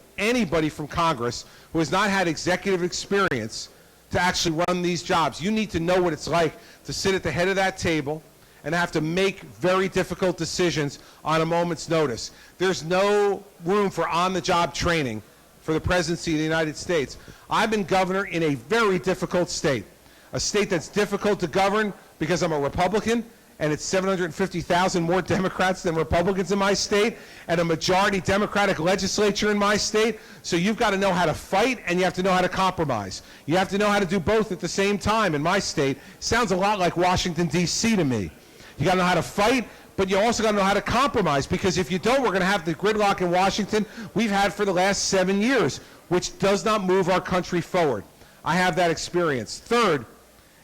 from Congress who has not had executive experience to actually run these jobs. You need to know what it's like to sit at the head of that table and have to make very difficult decisions on a moment's notice. There's no room for on-the-job training for the presidency of the United States. I've been governor in a very difficult state, a state that's difficult to govern because I'm a Republican, and it's 750,000 more Democrats than Republicans in my state, and a majority Democratic legislature in my state. So you've got to know how to fight, and you have to know how to compromise. You have to know how to do both at the same time. In my state, sounds a lot like Washington, D.C. to me. You got to know how to fight, but you also got to know how to compromise, because if you don't, we're going to have the gridlock in Washington we've had for the last 7 years, which does not move our country forward. I have that experience. Third,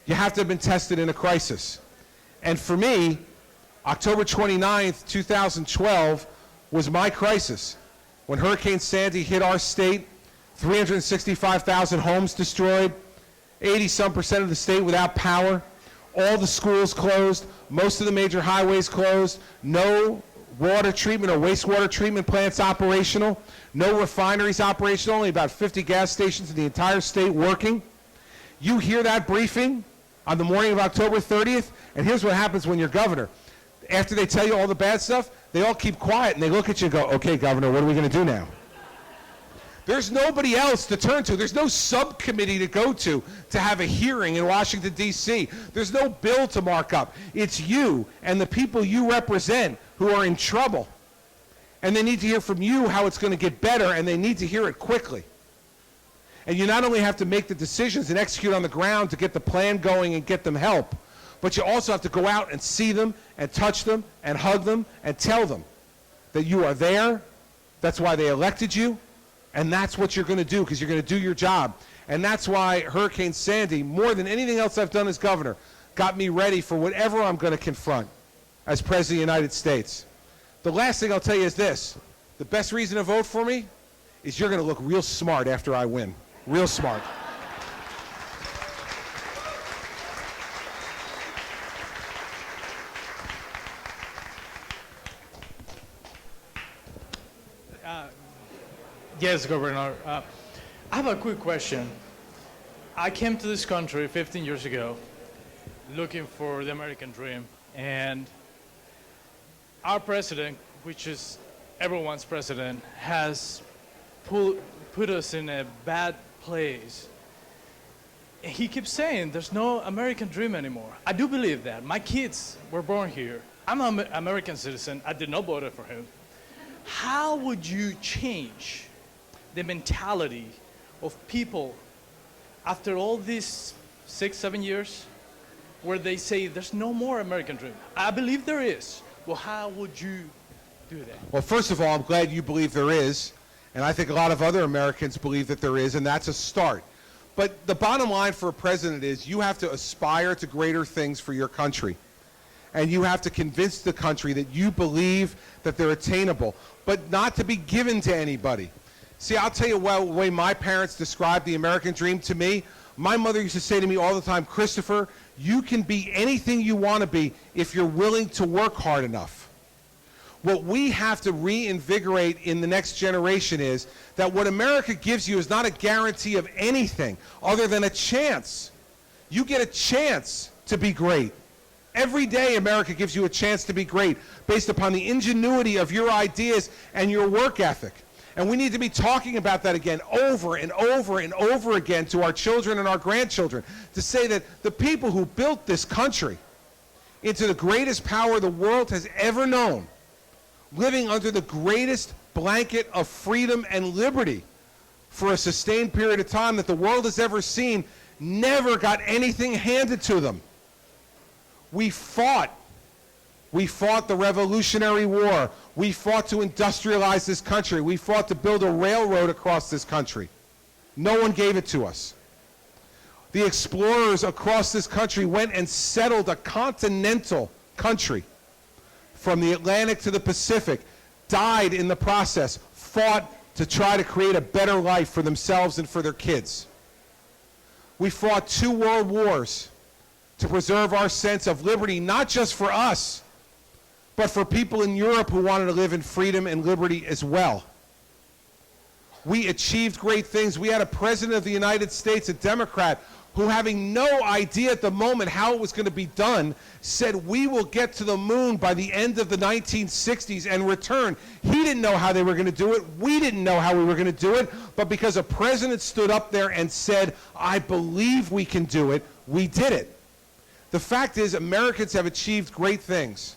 you have to have been tested in a crisis. And for me, October 29th, 2012 was my crisis. When Hurricane Sandy hit our state, 365,000 homes destroyed, 80-some% of the state without power, all the schools closed, most of the major highways closed, no water treatment or wastewater treatment plants operational, no refineries operational, only about 50 gas stations in the entire state working. You hear that briefing on the morning of October 30th, and here's what happens when you're governor. After they tell you all the bad stuff, they all keep quiet and they look at you and go, okay, Governor, what are we going to do now? There's nobody else to turn to. There's no subcommittee to go to have a hearing in Washington, D.C. There's no bill to mark up. It's you and the people you represent who are in trouble. And they need to hear from you how it's going to get better, and they need to hear it quickly. And you not only have to make the decisions and execute on the ground to get the plan going and get them help, but you also have to go out and see them and touch them and hug them and tell them that you are there, that's why they elected you, and that's what you're going to do, because you're going to do your job. And that's why Hurricane Sandy, more than anything else I've done as governor, got me ready for whatever I'm going to confront as President of the United States. The last thing I'll tell you is this. The best reason to vote for me is you're going to look real smart after I win. Real smart. Yes, Governor. I have a quick question. I came to this country 15 years ago looking for the American dream, and our president, which is everyone's president, has put us in a bad place. He keeps saying there's no American dream anymore. I do believe that. My kids were born here. I'm an American citizen. I did not vote for him. How would you change the mentality of people after all these 6-7 years where they say there's no more American dream? I believe there is. Well, how would you do that? Well, first of all, I'm glad you believe there is, and I think a lot of other Americans believe that there is, and that's a start. But the bottom line for a president is you have to aspire to greater things for your country. And you have to convince the country that you believe that they're attainable, but not to be given to anybody. See, I'll tell you the way my parents described the American dream to me. My mother used to say to me all the time, Christopher, you can be anything you want to be if you're willing to work hard enough. What we have to reinvigorate in the next generation is that what America gives you is not a guarantee of anything other than a chance. You get a chance to be great. Every day America gives you a chance to be great based upon the ingenuity of your ideas and your work ethic. And we need to be talking about that again over and over and over again to our children and our grandchildren, to say that the people who built this country into the greatest power the world has ever known, living under the greatest blanket of freedom and liberty for a sustained period of time that the world has ever seen, never got anything handed to them. We fought the Revolutionary War. We fought to industrialize this country. We fought to build a railroad across this country. No one gave it to us. The explorers across this country went and settled a continental country from the Atlantic to the Pacific, died in the process, fought to try to create a better life for themselves and for their kids. We fought 2 world wars to preserve our sense of liberty, not just for us, but for people in Europe who wanted to live in freedom and liberty as well. We achieved great things. We had a president of the United States, a Democrat, who, having no idea at the moment how it was going to be done, said we will get to the moon by the end of the 1960s and return. He didn't know how they were going to do it. We didn't know how we were going to do it. But because a president stood up there and said, I believe we can do it, we did it. The fact is, Americans have achieved great things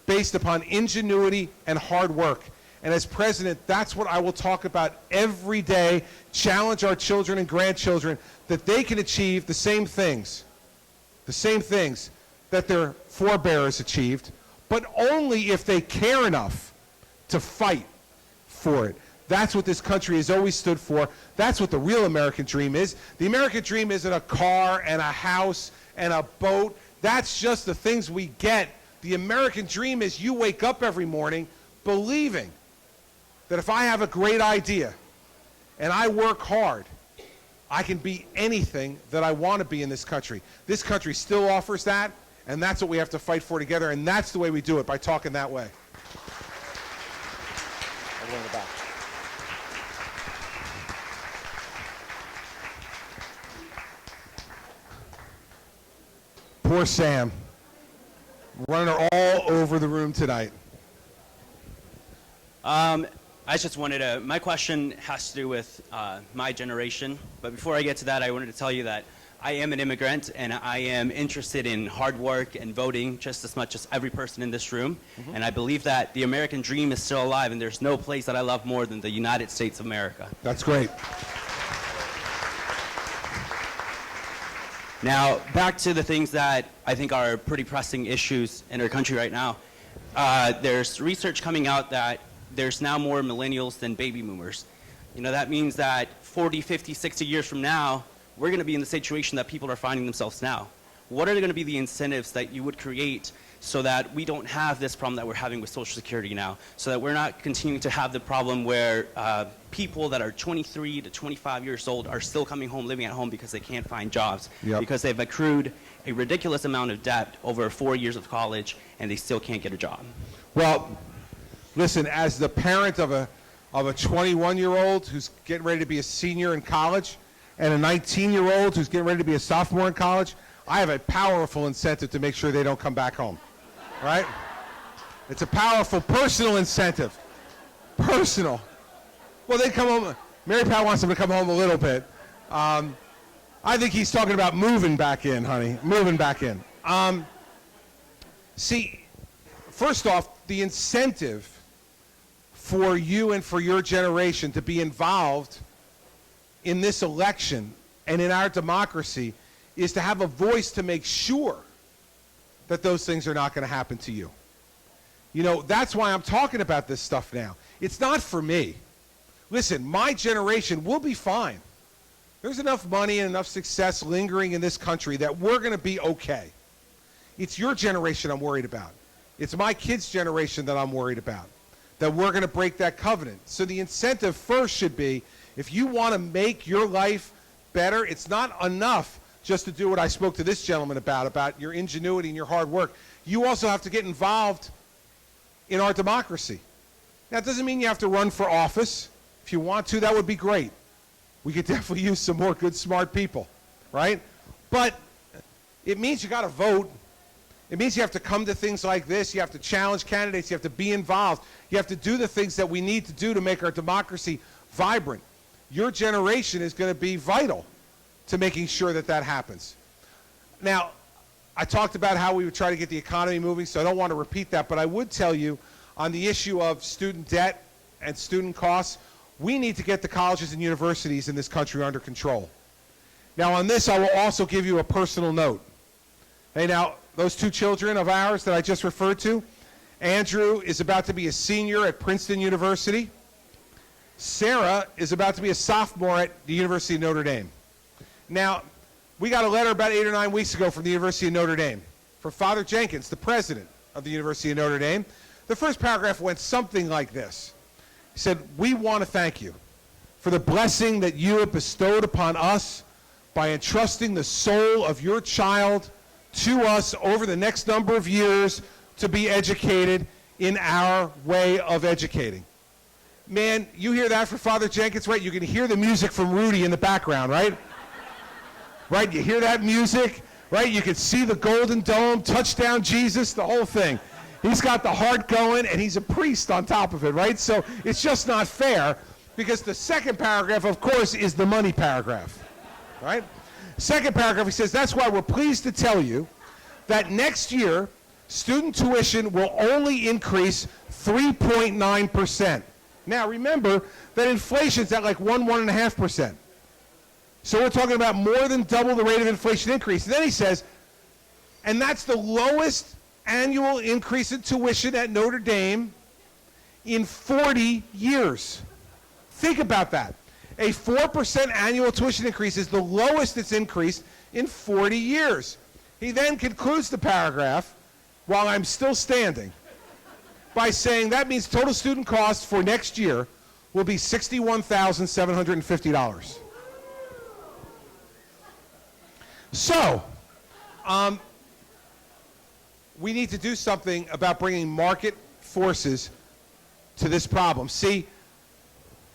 based upon ingenuity and hard work. And as president, that's what I will talk about every day, challenge our children and grandchildren that they can achieve the same things that their forebears achieved, but only if they care enough to fight for it. That's what this country has always stood for. That's what the real American dream is. The American dream isn't a car and a house and a boat. That's just the things we get. The American dream is you wake up every morning believing that if I have a great idea and I work hard, I can be anything that I want to be in this country. This country still offers that, and that's what we have to fight for together, and that's the way we do it, by talking that way. Everyone in the back. Poor Sam. Running her all over the room tonight. I just wanted to, my question has to do with my generation, but before I get to that, I wanted to tell you that I am an immigrant and I am interested in hard work and voting just as much as every person in this room, and I believe that the American dream is still alive, and there's no place that I love more than the United States of America. That's great. Now, back to the things that I think are pretty pressing issues in our country right now. There's research coming out that there's now more millennials than baby boomers. You know, that means that 40, 50, 60 years from now, we're going to be in the situation that people are finding themselves now. What are going to be the incentives that you would create so that we don't have this problem that we're having with Social Security now, so that we're not continuing to have the problem where people that are 23 to 25 years old are still coming home, living at home because they can't find jobs, because they've accrued a ridiculous amount of debt over 4 years of college and they still can't get a job. Well, listen, as the parent of a 21-year-old who's getting ready to be a senior in college and a 19-year-old who's getting ready to be a sophomore in college, I have a powerful incentive to make sure they don't come back home, right? It's a powerful personal incentive. Personal. Well, they come home. Mary Pat wants them to come home a little bit. I think he's talking about moving back in, honey. Moving back in. See, first off, the incentive for you and for your generation to be involved in this election and in our democracy is to have a voice to make sure that those things are not going to happen to you. You know, that's why I'm talking about this stuff now. It's not for me. Listen, my generation will be fine. There's enough money and enough success lingering in this country that we're going to be okay. It's your generation I'm worried about. It's my kids' generation that I'm worried about, that we're going to break that covenant. So the incentive first should be, if you want to make your life better, it's not enough just to do what I spoke to this gentleman about your ingenuity and your hard work. You also have to get involved in our democracy. Now, it doesn't mean you have to run for office. If you want to, that would be great. We could definitely use some more good, smart people, right? But it means you got to vote. It means you have to come to things like this. You have to challenge candidates. You have to be involved. You have to do the things that we need to do to make our democracy vibrant. Your generation is going to be vital to making sure that that happens. Now, I talked about how we would try to get the economy moving, so I don't want to repeat that, but I would tell you on the issue of student debt and student costs, we need to get the colleges and universities in this country under control. Now, on this, I will also give you a personal note. Hey, now, those two children of ours that I just referred to, Andrew is about to be a senior at Princeton University. Sarah is about to be a sophomore at the University of Notre Dame. Now, we got a letter about 8 or 9 weeks ago from the University of Notre Dame, from Father Jenkins, the president of the University of Notre Dame. The first paragraph went something like this. He said, "We want to thank you for the blessing that you have bestowed upon us by entrusting the soul of your child to us over the next number of years to be educated in our way of educating." Man, you hear that for Father Jenkins, right? You can hear the music from Rudy in the background, right? Right, you hear that music, right? You can see the Golden Dome, touchdown Jesus, the whole thing. He's got the heart going, and he's a priest on top of it, right? So it's just not fair, because the second paragraph, of course, is the money paragraph, right? Second paragraph, he says, "That's why we're pleased to tell you that next year, student tuition will only increase 3.9%. Now, remember that inflation's at like 1.5%. So we're talking about more than double the rate of inflation increase. And then he says, and that's the lowest annual increase in tuition at Notre Dame in 40 years. Think about that. A 4% annual tuition increase is the lowest it's increased in 40 years. He then concludes the paragraph, while I'm still standing, by saying that means total student costs for next year will be $61,750. So, we need to do something about bringing market forces to this problem. See,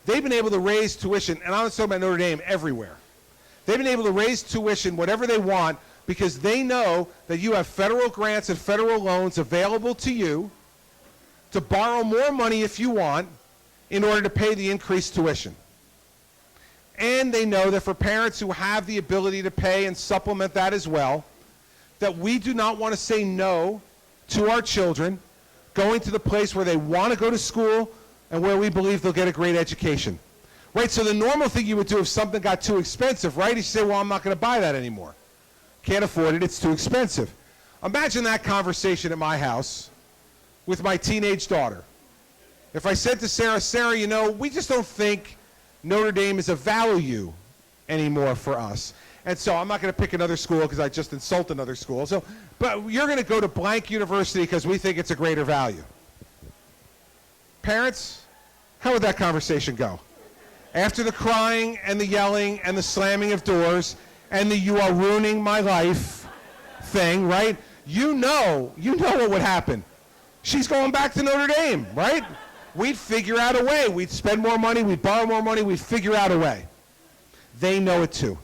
they've been able to raise tuition, and I'm not talking about Notre Dame, everywhere. They've been able to raise tuition whatever they want because they know that you have federal grants and federal loans available to you to borrow more money if you want in order to pay the increased tuition. And they know that for parents who have the ability to pay and supplement that as well, that we do not want to say no to our children going to the place where they want to go to school and where we believe they'll get a great education. Right? So the normal thing you would do if something got too expensive, right, is you say, well, I'm not going to buy that anymore. Can't afford it, it's too expensive. Imagine that conversation at my house with my teenage daughter. If I said to Sarah, Sarah, you know, we just don't think Notre Dame is a value anymore for us. And so I'm not going to pick another school because I just insult another school. So, but you're going to go to blank university because we think it's a greater value. Parents, how would that conversation go? After the crying and the yelling and the slamming of doors and the "you are ruining my life" thing, right? You know what would happen. She's going back to Notre Dame, right? We'd figure out a way. We'd spend more money. We'd borrow more money. We'd figure out a way. They know it too.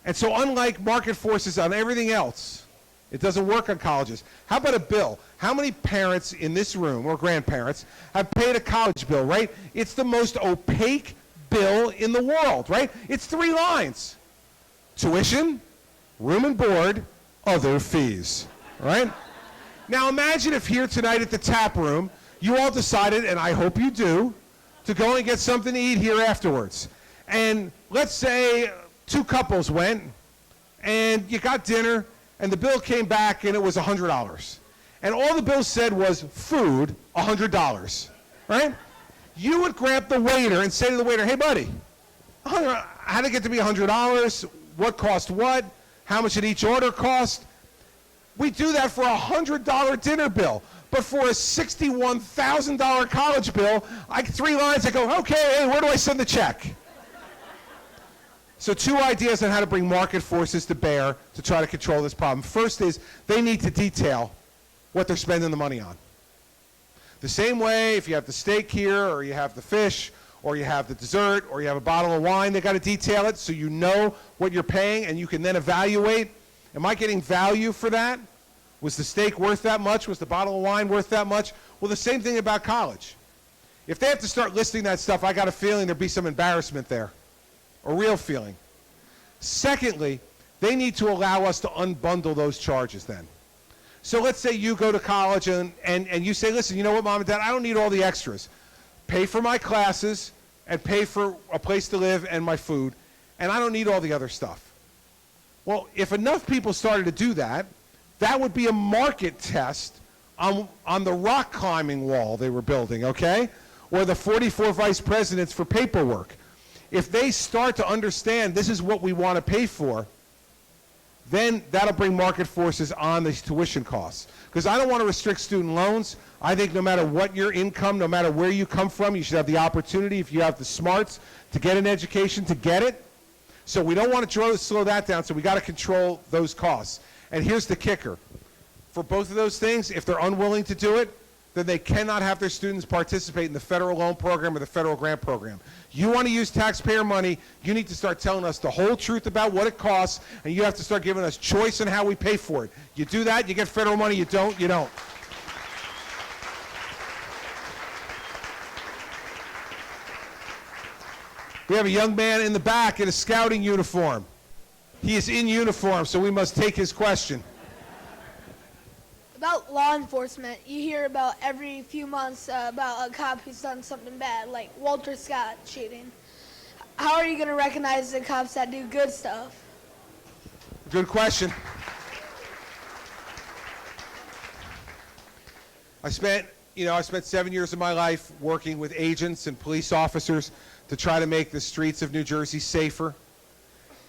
And so unlike market forces on everything else, it doesn't work on colleges. How about a bill? How many parents in this room, or grandparents, have paid a college bill, right? It's the most opaque bill in the world, right? It's 3 lines. Tuition, room and board, other fees, right? Now imagine if here tonight at the tap room, you all decided, and I hope you do, to go and get something to eat here afterwards. And let's say 2 couples went, and you got dinner, and the bill came back, and it was $100. And all the bill said was food, $100, right? You would grab the waiter and say to the waiter, hey, buddy, How did it get to be $100? What cost what? How much did each order cost? We do that for a $100 dinner bill. But for a $61,000 college bill, 3 lines, I go, okay, hey, where do I send the check? So 2 ideas on how to bring market forces to bear to try to control this problem. First is they need to detail what they're spending the money on. The same way if you have the steak here, or you have the fish, or you have the dessert, or you have a bottle of wine, they got to detail it so you know what you're paying and you can then evaluate, am I getting value for that? Was the steak worth that much? Was the bottle of wine worth that much? Well, the same thing about college. If they have to start listing that stuff, I got a feeling there'll be some embarrassment there, a real feeling. Secondly, they need to allow us to unbundle those charges then. So let's say you go to college and you say, listen, you know what, Mom and Dad, I don't need all the extras. Pay for my classes and pay for a place to live and my food, and I don't need all the other stuff. Well, if enough people started to do that, that would be a market test on the rock climbing wall they were building, okay? Or the 44 vice presidents for paperwork. If they start to understand this is what we want to pay for, then that'll bring market forces on these tuition costs. Because I don't want to restrict student loans. I think no matter what your income, no matter where you come from, you should have the opportunity, if you have the smarts, to get an education, to get it. So we don't want to slow that down, so we got to control those costs. And here's the kicker. For both of those things, if they're unwilling to do it, then they cannot have their students participate in the federal loan program or the federal grant program. You want to use taxpayer money, you need to start telling us the whole truth about what it costs, and you have to start giving us choice in how we pay for it. You do that, you get federal money. You don't, you don't. We have a young man in the back in a scouting uniform. He is in uniform, so we must take his question. About law enforcement, you hear about every few months about a cop who's done something bad, like Walter Scott shooting. How are you going to recognize the cops that do good stuff? Good question. I spent 7 years of my life working with agents and police officers to try to make the streets of New Jersey safer.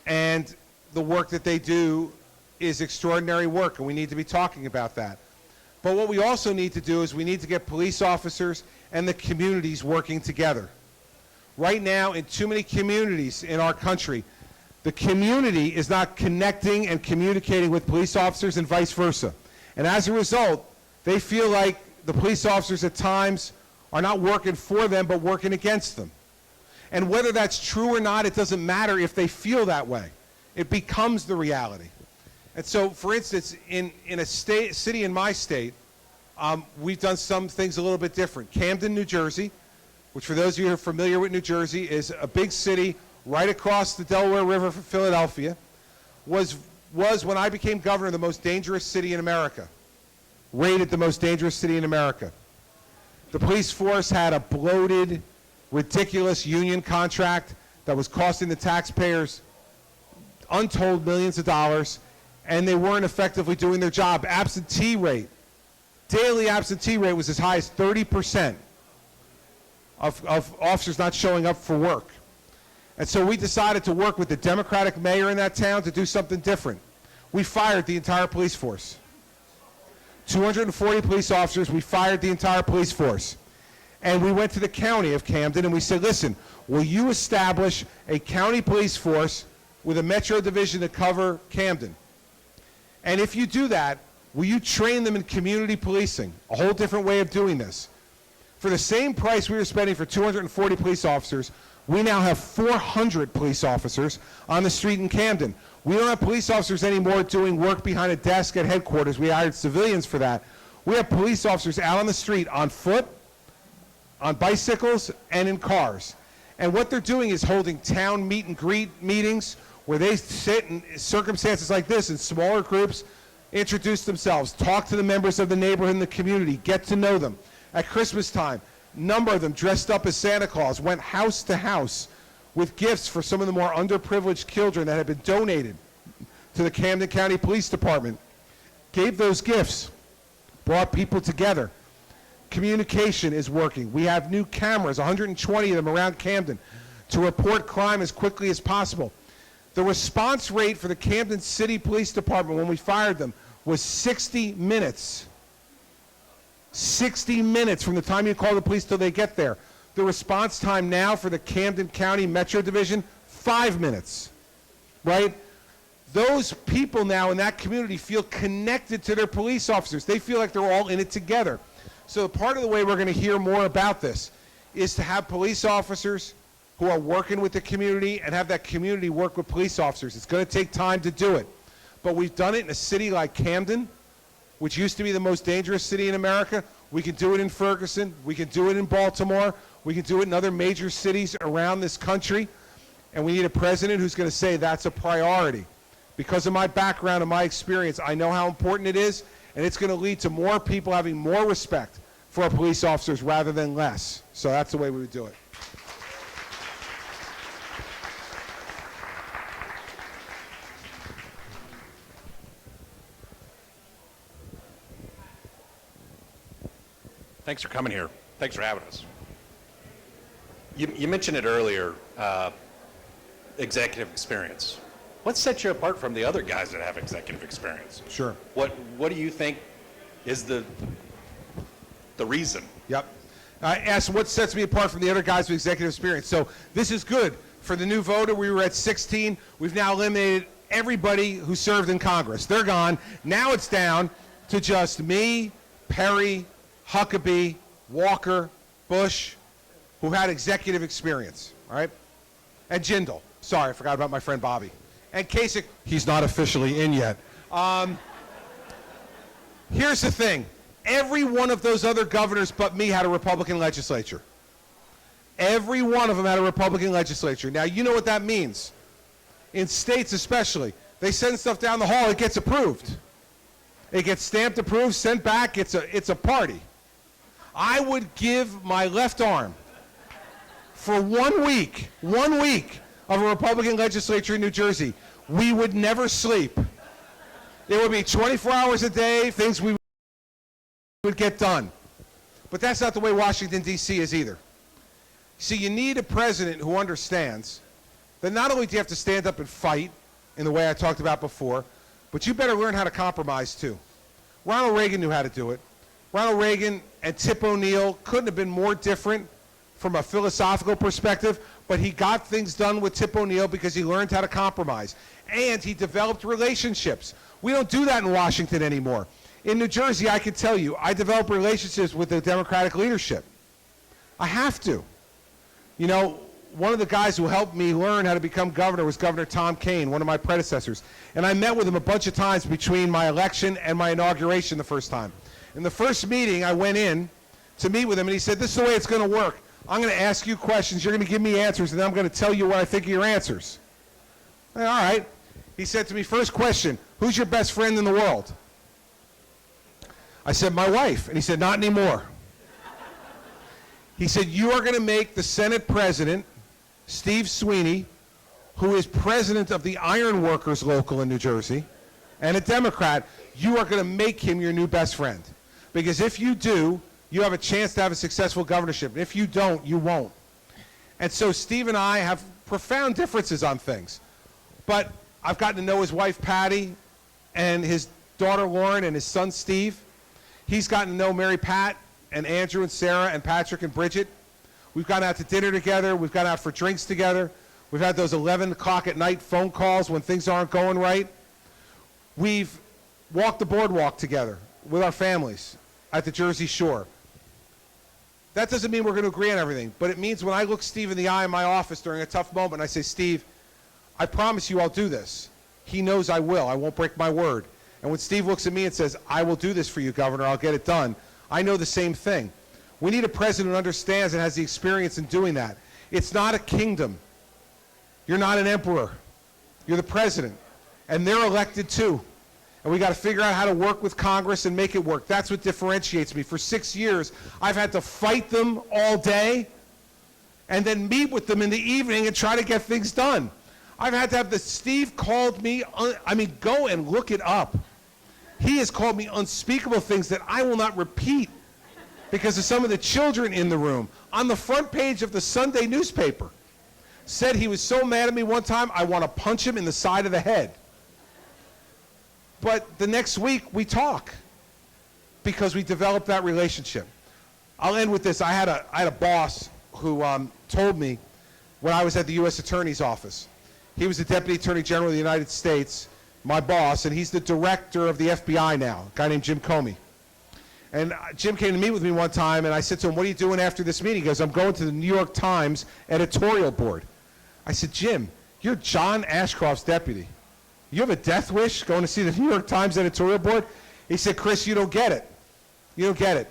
And the work that they do is extraordinary work, and we need to be talking about that. But what we also need to do is we need to get police officers and the communities working together. Right now, in too many communities in our country, the community is not connecting and communicating with police officers and vice versa. And as a result, they feel like the police officers at times are not working for them, but working against them. And whether that's true or not, it doesn't matter if they feel that way. It becomes the reality. And so, for instance, in a city in my state, we've done some things a little bit different. Camden, New Jersey, which for those of you who are familiar with New Jersey, is a big city right across the Delaware River from Philadelphia, was when I became governor, the most dangerous city in America. Rated the most dangerous city in America. The police force had a bloated, ridiculous union contract that was costing the taxpayers untold millions of dollars, and they weren't effectively doing their job. Absentee rate, daily absentee rate was as high as 30% of officers not showing up for work. And so we decided to work with the Democratic mayor in that town to do something different. We fired the entire police force. 240 police officers, we fired the entire police force. And we went to the county of Camden and we said, listen, will you establish a county police force with a metro division to cover Camden? And if you do that, will you train them in community policing? A whole different way of doing this. For the same price we were spending for 240 police officers, we now have 400 police officers on the street in Camden. We don't have police officers anymore doing work behind a desk at headquarters. We hired civilians for that. We have police officers out on the street on foot, on bicycles, and in cars. And what they're doing is holding town meet and greet meetings where they sit in circumstances like this in smaller groups, introduce themselves, talk to the members of the neighborhood and the community, get to know them. At Christmas time, a number of them dressed up as Santa Claus, went house to house with gifts for some of the more underprivileged children that had been donated to the Camden County Police Department. Gave those gifts, brought people together. Communication is working. We have new cameras, 120 of them around Camden, to report crime as quickly as possible. The response rate for the Camden City Police Department when we fired them was 60 minutes. 60 minutes from the time you call the police till they get there. The response time now for the Camden County Metro Division, 5 minutes, right? Those people now in that community feel connected to their police officers. They feel like they're all in it together. So part of the way we're going to hear more about this is to have police officers who are working with the community and have that community work with police officers. It's going to take time to do it. But we've done it in a city like Camden, which used to be the most dangerous city in America. We can do it in Ferguson. We can do it in Baltimore. We can do it in other major cities around this country. And we need a president who's going to say that's a priority. Because of my background and my experience, I know how important it is, and it's going to lead to more people having more respect for our police officers rather than less. So that's the way we would do it. Thanks for coming here. Thanks for having us. You mentioned it earlier, executive experience. What sets you apart from the other guys that have executive experience? Sure. What do you think is the reason? Yep. I asked what sets me apart from the other guys with executive experience. So this is good. For the new voter, we were at 16. We've now eliminated everybody who served in Congress. They're gone. Now it's down to just me, Perry, Huckabee, Walker, Bush, who had executive experience, all right? And Jindal. Sorry, I forgot about my friend Bobby. And Kasich, he's not officially in yet. Here's the thing. Every one of those other governors but me had a Republican legislature. Every one of them had a Republican legislature. Now, you know what that means. In states especially, they send stuff down the hall, it gets approved. It gets stamped approved, sent back, it's a party. I would give my left arm for 1 week of a Republican legislature in New Jersey. We would never sleep. It would be 24 hours a day, things we would get done. But that's not the way Washington, D.C. is either. See, you need a president who understands that not only do you have to stand up and fight in the way I talked about before, but you better learn how to compromise too. Ronald Reagan knew how to do it. Ronald Reagan and Tip O'Neill couldn't have been more different from a philosophical perspective, but he got things done with Tip O'Neill because he learned how to compromise. And he developed relationships. We don't do that in Washington anymore. In New Jersey, I can tell you, I develop relationships with the Democratic leadership. I have to. You know, one of the guys who helped me learn how to become governor was Governor Tom Kean, one of my predecessors. And I met with him a bunch of times between my election and my inauguration the first time. In the first meeting, I went in to meet with him, and he said, this is the way it's going to work. I'm going to ask you questions, you're going to give me answers, and then I'm going to tell you what I think of your answers. I said, all right. He said to me, first question, who's your best friend in the world? I said, my wife. And he said, not anymore. He said, you are going to make the Senate President, Steve Sweeney, who is president of the Iron Workers Local in New Jersey, and a Democrat, you are going to make him your new best friend. Because if you do, you have a chance to have a successful governorship. And if you don't, you won't. And so Steve and I have profound differences on things. But I've gotten to know his wife, Patty, and his daughter, Lauren, and his son, Steve. He's gotten to know Mary Pat and Andrew and Sarah and Patrick and Bridget. We've gone out to dinner together. We've gone out for drinks together. We've had those 11 o'clock at night phone calls when things aren't going right. We've walked the boardwalk together with our families at the Jersey Shore. That doesn't mean we're going to agree on everything, but it means when I look Steve in the eye in my office during a tough moment, I say, Steve, I promise you I'll do this. He knows I will. I won't break my word. And when Steve looks at me and says, I will do this for you, Governor, I'll get it done, I know the same thing. We need a president who understands and has the experience in doing that. It's not a kingdom. You're not an emperor. You're the president. And they're elected too. And we got to figure out how to work with Congress and make it work. That's what differentiates me. For 6 years, I've had to fight them all day and then meet with them in the evening and try to get things done. I've had to have Steve called me, go and look it up. He has called me unspeakable things that I will not repeat because of some of the children in the room on the front page of the Sunday newspaper. said he was so mad at me one time, I want to punch him in the side of the head. But the next week, we talk because we developed that relationship. I'll end with this. I had a boss who told me when I was at the U.S. Attorney's Office. He was the Deputy Attorney General of the United States, my boss, and he's the director of the FBI now, a guy named Jim Comey. And Jim came to meet with me one time, and I said to him, what are you doing after this meeting? He goes, I'm going to the New York Times editorial board. I said, Jim, you're John Ashcroft's deputy. You have a death wish going to see the New York Times editorial board? He said, Chris, you don't get it. You don't get it.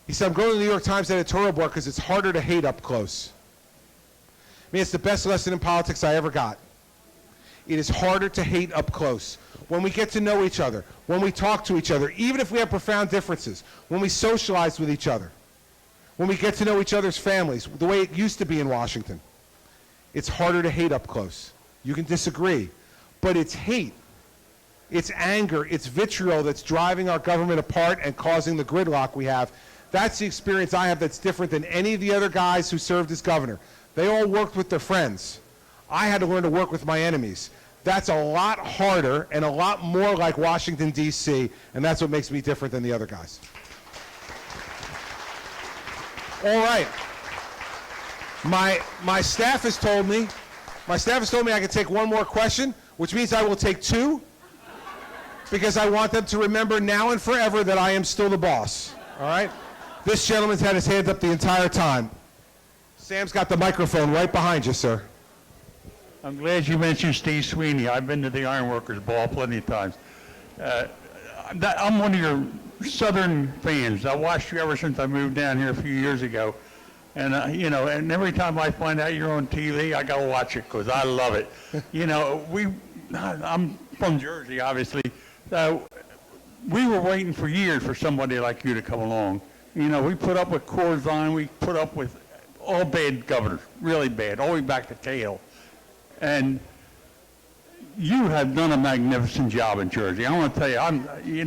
He said, I'm going to the New York Times editorial board because it's harder to hate up close. I mean, it's the best lesson in politics I ever got. It is harder to hate up close. When we get to know each other, when we talk to each other, even if we have profound differences, when we socialize with each other, when we get to know each other's families, the way it used to be in Washington, it's harder to hate up close. You can disagree, but it's hate, it's anger, it's vitriol that's driving our government apart and causing the gridlock we have. That's the experience I have that's different than any of the other guys who served as governor. They all worked with their friends. I had to learn to work with my enemies. That's a lot harder and a lot more like Washington, D.C., and that's what makes me different than the other guys. All right. My staff has told me I can take one more question, which means I will take two, because I want them to remember now and forever that I am still the boss. All right? This gentleman's had his hand up the entire time. Sam's got the microphone right behind you, sir. I'm glad you mentioned Steve Sweeney. I've been to the Ironworkers Ball plenty of times. I'm one of your Southern fans. I watched you ever since I moved down here a few years ago. And, you know, and every time I find out you're on TV, I got to watch it because I love it. You know, I'm from Jersey, obviously. We were waiting for years for somebody like you to come along. You know, we put up with Corzine. We put up with all bad governors, really bad, all the way back to Cahill. And you have done a magnificent job in Jersey. I want to tell you, you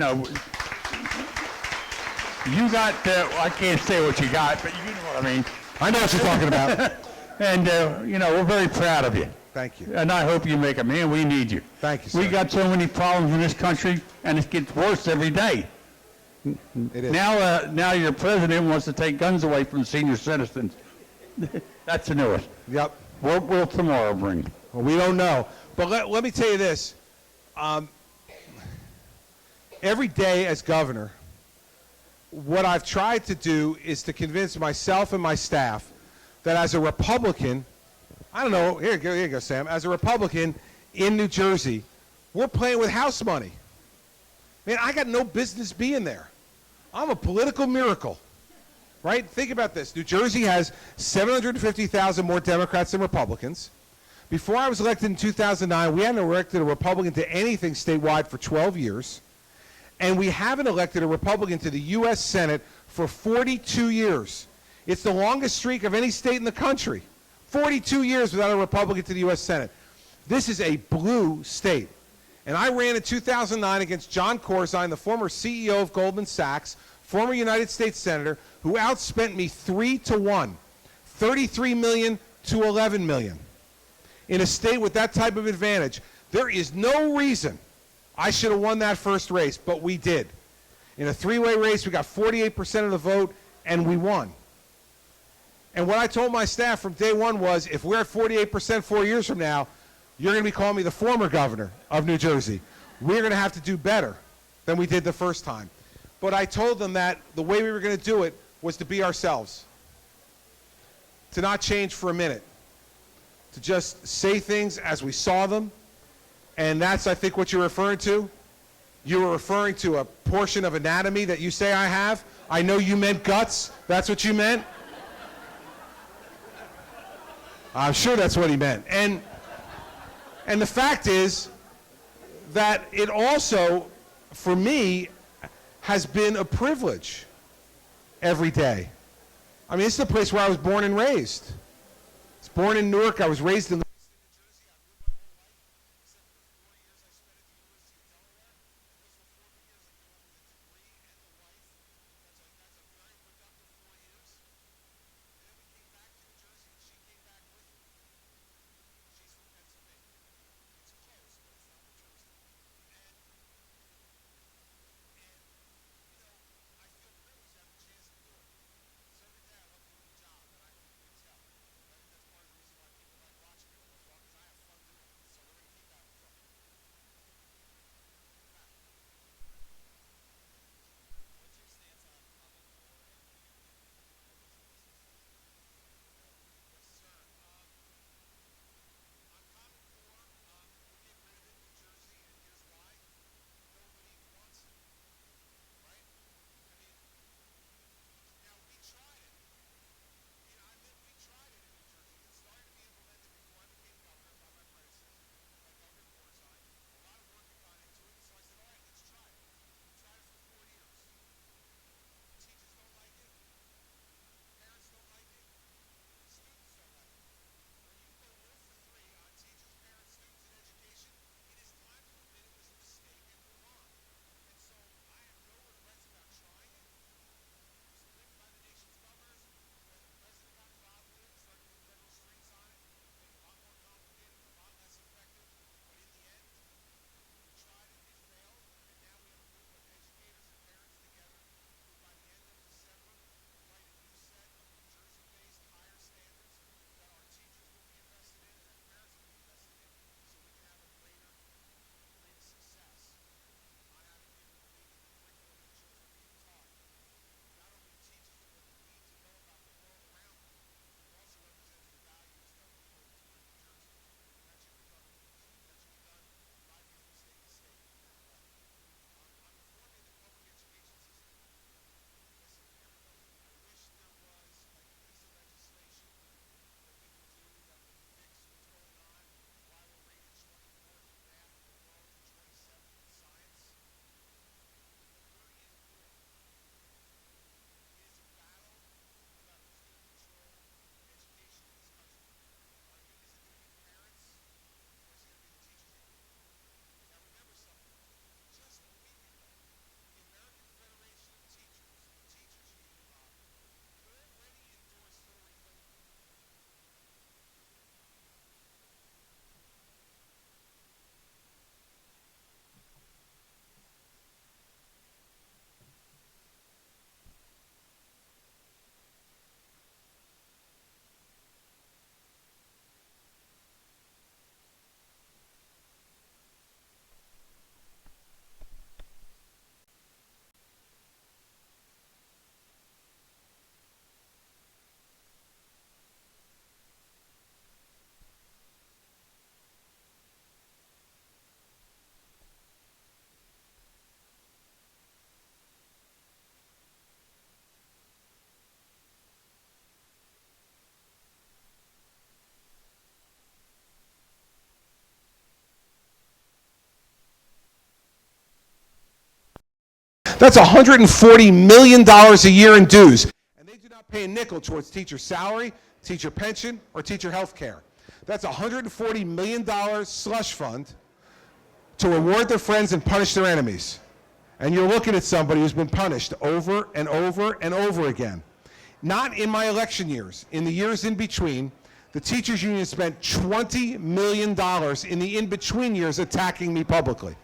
got, I can't say what you got, but you know what I mean. I know what you're talking about. And, you know, we're very proud of you. Thank you. And I hope you make it, man. We need you. Thank you, sir. We got so many problems in this country, and it gets worse every day. It is. Now your president wants to take guns away from senior citizens. That's the newest. Yep. What will tomorrow bring? Well, we don't know. But let me tell you this. Every day as governor, what I've tried to do is to convince myself and my staff that as a Republican, I don't know, here you go, Sam. As a Republican in New Jersey, we're playing with house money. Man, I got no business being there. I'm a political miracle, right? Think about this. New Jersey has 750,000 more Democrats than Republicans. Before I was elected in 2009, we hadn't elected a Republican to anything statewide for 12 years. And we haven't elected a Republican to the U.S. Senate for 42 years. It's the longest streak of any state in the country. 42 years without a Republican to the U.S. Senate. This is a blue state. And I ran in 2009 against John Corzine, the former CEO of Goldman Sachs, former United States Senator, who outspent me 3-1, 33 million to 11 million. In a state with that type of advantage, there is no reason I should have won that first race, but we did. In a three-way race, we got 48% of the vote, and we won. And what I told my staff from day one was, if we're at 48% 4 years from now, you're going to be calling me the former governor of New Jersey. We're going to have to do better than we did the first time. But I told them that the way we were going to do it was to be ourselves, to not change for a minute, to just say things as we saw them. And that's, I think, what you're referring to. You were referring to a portion of anatomy that you say I have. I know you meant guts. That's what you meant. I'm sure that's what he meant. And the fact is that it also, for me, has been a privilege every day. I mean, this is the place where I was born and raised. I was born in Newark. I was raised in That's $140 million a year in dues. And they do not pay a nickel towards teacher salary, teacher pension, or teacher health care. That's $140 million slush fund to reward their friends and punish their enemies. And you're looking at somebody who's been punished over and over and over again. Not in my election years. In the years in between, the teachers union spent $20 million in the in-between years attacking me publicly.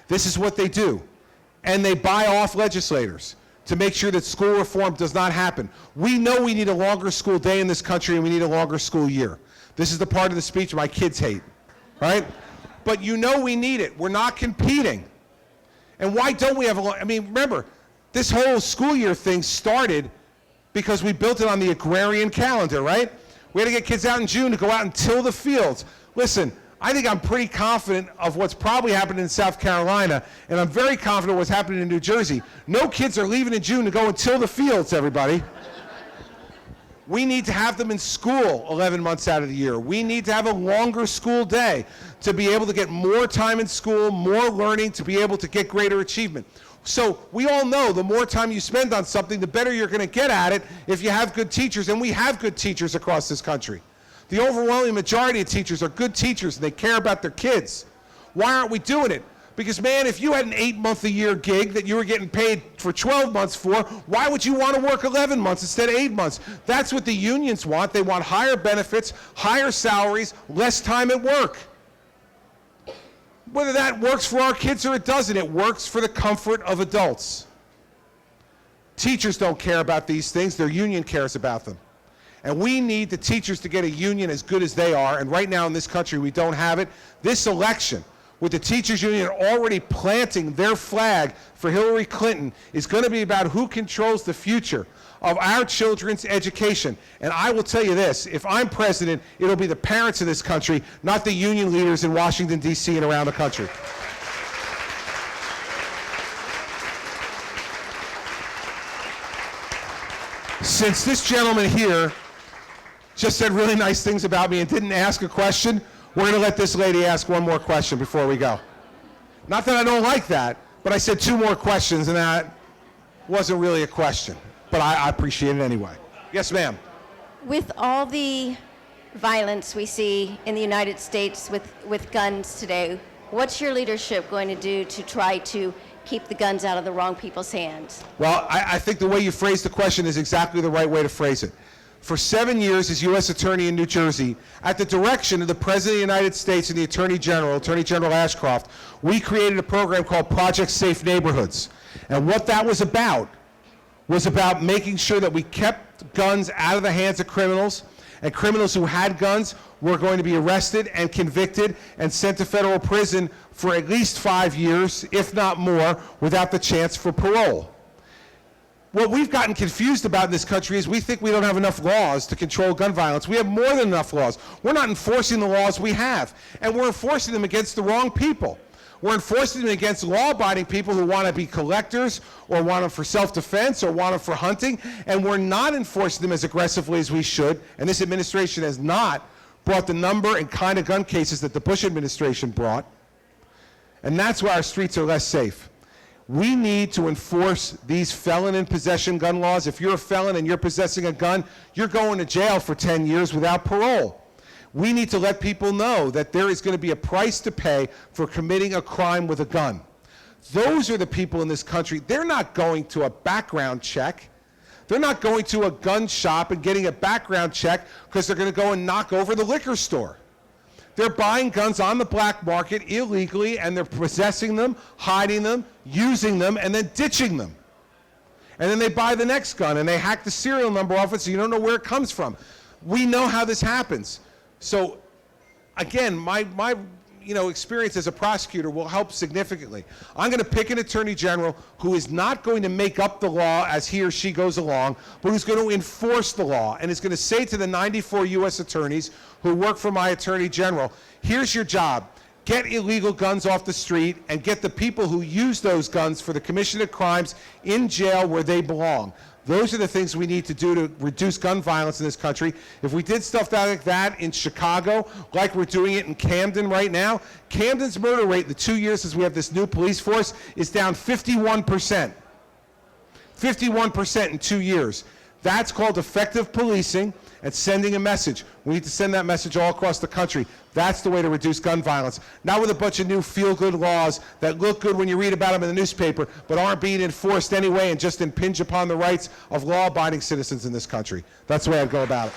This is what they do. And they buy off legislators to make sure that school reform does not happen. We know we need a longer school day in this country, and we need a longer school year. This is the part of the speech my kids hate, right? But you know we need it. We're not competing. And why don't we have I mean, remember, this whole school year thing started because we built it on the agrarian calendar, right? We had to get kids out in June to go out and till the fields. Listen, I think I'm pretty confident of what's probably happening in South Carolina, and I'm very confident what's happening in New Jersey. No kids are leaving in June to go and till the fields, everybody. We need to have them in school 11 months out of the year. We need to have a longer school day to be able to get more time in school, more learning, to be able to get greater achievement. So we all know the more time you spend on something, the better you're going to get at it if you have good teachers, and we have good teachers across this country. The overwhelming majority of teachers are good teachers, and they care about their kids. Why aren't we doing it? Because, man, if you had an 8-month-a-year gig that you were getting paid for 12 months for, why would you want to work 11 months instead of 8 months? That's what the unions want. They want higher benefits, higher salaries, less time at work. Whether that works for our kids or it doesn't, it works for the comfort of adults. Teachers don't care about these things. Their union cares about them. And we need the teachers to get a union as good as they are, and right now in this country we don't have it. This election, with the teachers union already planting their flag for Hillary Clinton, is going to be about who controls the future of our children's education. And I will tell you this, if I'm president, it'll be the parents of this country, not the union leaders in Washington, D.C. and around the country. Since this gentleman here just said really nice things about me and didn't ask a question, we're going to let this lady ask one more question before we go. Not that I don't like that, but I said 2 more questions, and that wasn't really a question. But I appreciate it anyway. Yes, ma'am. With all the violence we see in the United States with guns today, what's your leadership going to do to try to keep the guns out of the wrong people's hands? Well, I think the way you phrased the question is exactly the right way to phrase it. For 7 years as U.S. Attorney in New Jersey, at the direction of the President of the United States and the Attorney General Ashcroft, we created a program called Project Safe Neighborhoods. And what that was about making sure that we kept guns out of the hands of criminals, and criminals who had guns were going to be arrested and convicted and sent to federal prison for at least 5 years, if not more, without the chance for parole. What we've gotten confused about in this country is we think we don't have enough laws to control gun violence. We have more than enough laws. We're not enforcing the laws we have, and we're enforcing them against the wrong people. We're enforcing them against law-abiding people who want to be collectors or want them for self-defense or want them for hunting, and we're not enforcing them as aggressively as we should, and this administration has not brought the number and kind of gun cases that the Bush administration brought, and that's why our streets are less safe. We need to enforce these felon in possession gun laws. If you're a felon and you're possessing a gun, you're going to jail for 10 years without parole. We need to let people know that there is going to be a price to pay for committing a crime with a gun. Those are the people in this country. They're not going to a background check. They're not going to a gun shop and getting a background check because they're going to go and knock over the liquor store. They're buying guns on the black market illegally, and they're possessing them, hiding them, using them, and then ditching them. And then they buy the next gun, and they hack the serial number off it so you don't know where it comes from. We know how this happens. So, again, my experience as a prosecutor will help significantly. I'm going to pick an attorney general who is not going to make up the law as he or she goes along, but who's going to enforce the law and is going to say to the 94 U.S. attorneys who work for my attorney general, here's your job. Get illegal guns off the street and get the people who use those guns for the commission of crimes in jail where they belong. Those are the things we need to do to reduce gun violence in this country. If we did stuff like that in Chicago, like we're doing it in Camden right now, Camden's murder rate in the 2 years since we have this new police force is down 51%. 51% in 2 years. That's called effective policing and sending a message. We need to send that message all across the country. That's the way to reduce gun violence. Not with a bunch of new feel-good laws that look good when you read about them in the newspaper, but aren't being enforced anyway and just impinge upon the rights of law-abiding citizens in this country. That's the way I'd go about it.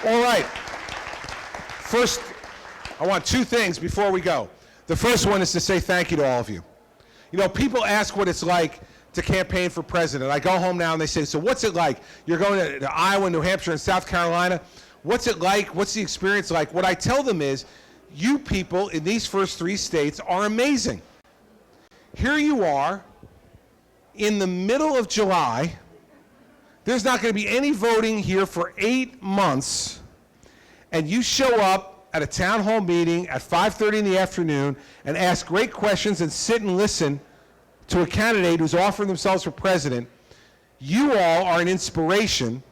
All right. First, I want two things before we go. The first one is to say thank you to all of you. You know, people ask what it's like to campaign for president. I go home now and they say, so what's it like? You're going to Iowa, New Hampshire, and South Carolina. What's it like? What's the experience like? What I tell them is, you people in these first 3 states are amazing. Here you are in the middle of July. There's not going to be any voting here for 8 months. And you show up at a town hall meeting at 5:30 in the afternoon and ask great questions and sit and listen to a candidate who's offering themselves for president. You all are an inspiration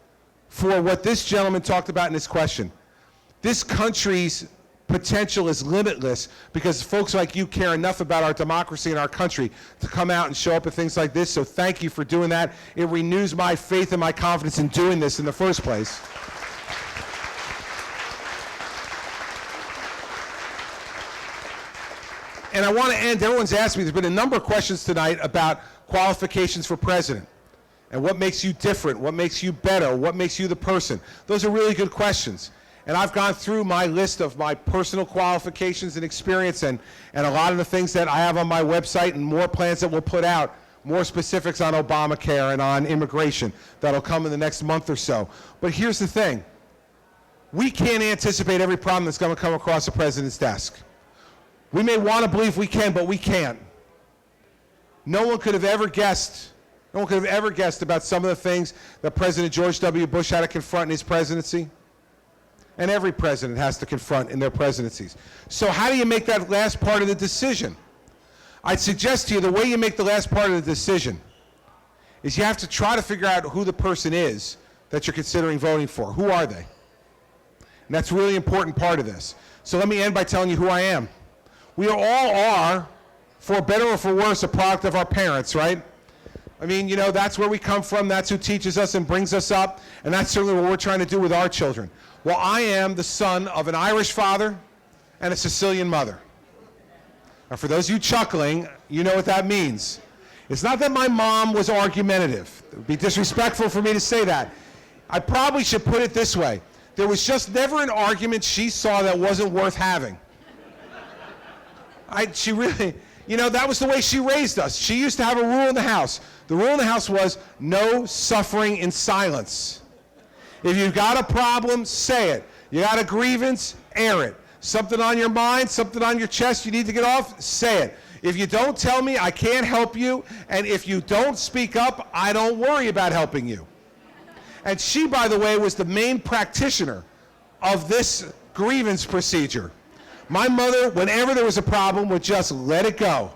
for what this gentleman talked about in his question. This country's potential is limitless because folks like you care enough about our democracy and our country to come out and show up at things like this. So thank you for doing that. It renews my faith and my confidence in doing this in the first place. And I want to end, everyone's asked me, there's been a number of questions tonight about qualifications for president and what makes you different, what makes you better, what makes you the person. Those are really good questions. And I've gone through my list of my personal qualifications and experience and a lot of the things that I have on my website and more plans that we'll put out, more specifics on Obamacare and on immigration that'll come in the next month or so. But here's the thing. We can't anticipate every problem that's going to come across the president's desk. We may want to believe we can, but we can't. No one could have ever guessed about some of the things that President George W. Bush had to confront in his presidency. And every president has to confront in their presidencies. So how do you make that last part of the decision? I'd suggest to you the way you make the last part of the decision is you have to try to figure out who the person is that you're considering voting for. Who are they? And that's a really important part of this. So let me end by telling you who I am. We all are, for better or for worse, a product of our parents, right? I mean, you know, that's where we come from. That's who teaches us and brings us up. And that's certainly what we're trying to do with our children. Well, I am the son of an Irish father and a Sicilian mother. Now, for those of you chuckling, you know what that means. It's not that my mom was argumentative. It would be disrespectful for me to say that. I probably should put it this way. There was just never an argument she saw that wasn't worth having. She really, you know, that was the way she raised us. She used to have a rule in the house. The rule in the house was no suffering in silence. If you've got a problem, say it. You got a grievance, air it. Something on your mind, something on your chest you need to get off, say it. If you don't tell me, I can't help you. And if you don't speak up, I don't worry about helping you. And she, by the way, was the main practitioner of this grievance procedure. My mother, whenever there was a problem, would just let it go.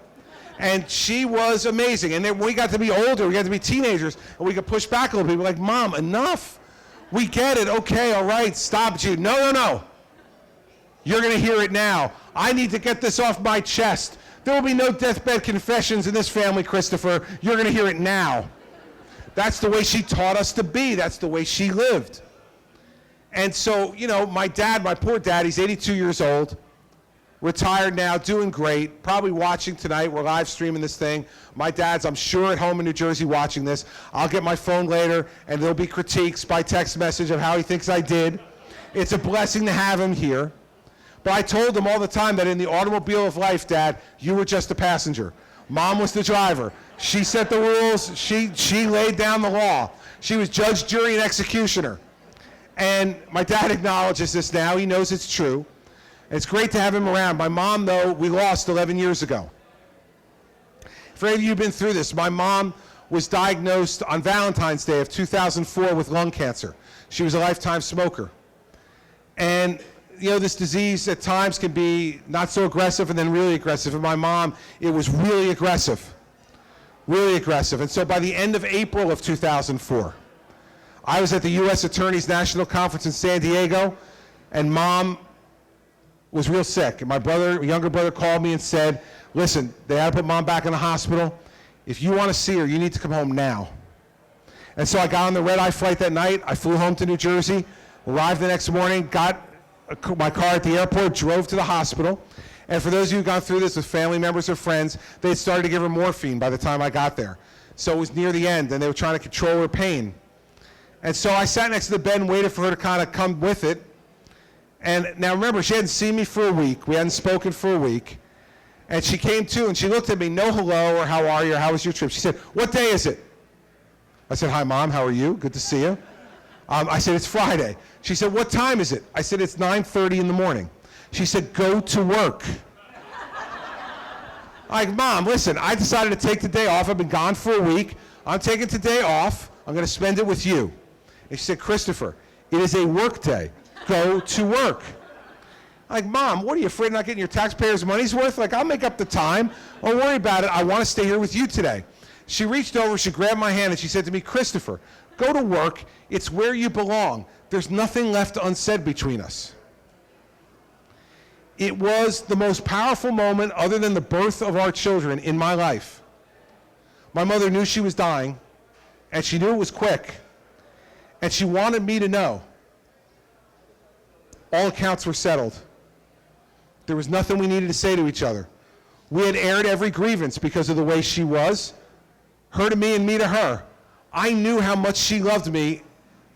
And she was amazing. And then when we got to be older, we got to be teenagers, and we could push back a little bit. We're like, Mom, enough. We get it. Okay, all right, stop you. No. You're going to hear it now. I need to get this off my chest. There will be no deathbed confessions in this family, Christopher. You're going to hear it now. That's the way she taught us to be. That's the way she lived. And so, you know, my dad, my poor dad, he's 82 years old. Retired now, doing great, probably watching tonight. We're live streaming this thing. My dad's, I'm sure, at home in New Jersey watching this. I'll get my phone later, and there'll be critiques by text message of how he thinks I did. It's a blessing to have him here. But I told him all the time that in the automobile of life, Dad, you were just a passenger. Mom was the driver. She set the rules. She laid down the law. She was judge, jury, and executioner. And my dad acknowledges this now. He knows it's true. It's great to have him around. My mom, though, we lost 11 years ago. For any of you who've been through this, my mom was diagnosed on Valentine's Day of 2004 with lung cancer. She was a lifetime smoker. And this disease at times can be not so aggressive and then really aggressive. And my mom, it was really aggressive. Really aggressive. And so by the end of April of 2004, I was at the U.S. Attorney's National Conference in San Diego, and Mom was real sick. And my younger brother called me and said, listen, they had to put Mom back in the hospital. If you want to see her, you need to come home now. And so I got on the red-eye flight that night. I flew home to New Jersey, arrived the next morning, got my car at the airport, drove to the hospital. And for those of you who've gone through this with family members or friends, they had started to give her morphine by the time I got there. So it was near the end, and they were trying to control her pain. And so I sat next to the bed and waited for her to kind of come with it. And now remember, she hadn't seen me for a week. We hadn't spoken for a week. And she came to, and she looked at me, no hello, or how are you, or how was your trip? She said, what day is it? I said, hi, Mom, how are you? Good to see you. I said, it's Friday. She said, what time is it? I said, it's 9:30 in the morning. She said, go to work. I'm like, Mom, listen, I decided to take the day off. I've been gone for a week. I'm taking today off. I'm going to spend it with you. And she said, Christopher, it is a work day. Go to work. I'm like, Mom, what are you afraid of not getting your taxpayers' money's worth? Like, I'll make up the time. Don't worry about it. I want to stay here with you today. She reached over, she grabbed my hand, and she said to me, Christopher, go to work. It's where you belong. There's nothing left unsaid between us. It was the most powerful moment, other than the birth of our children, in my life. My mother knew she was dying, and she knew it was quick, and she wanted me to know all accounts were settled. There was nothing we needed to say to each other. We had aired every grievance because of the way she was, her to me and me to her. I knew how much she loved me,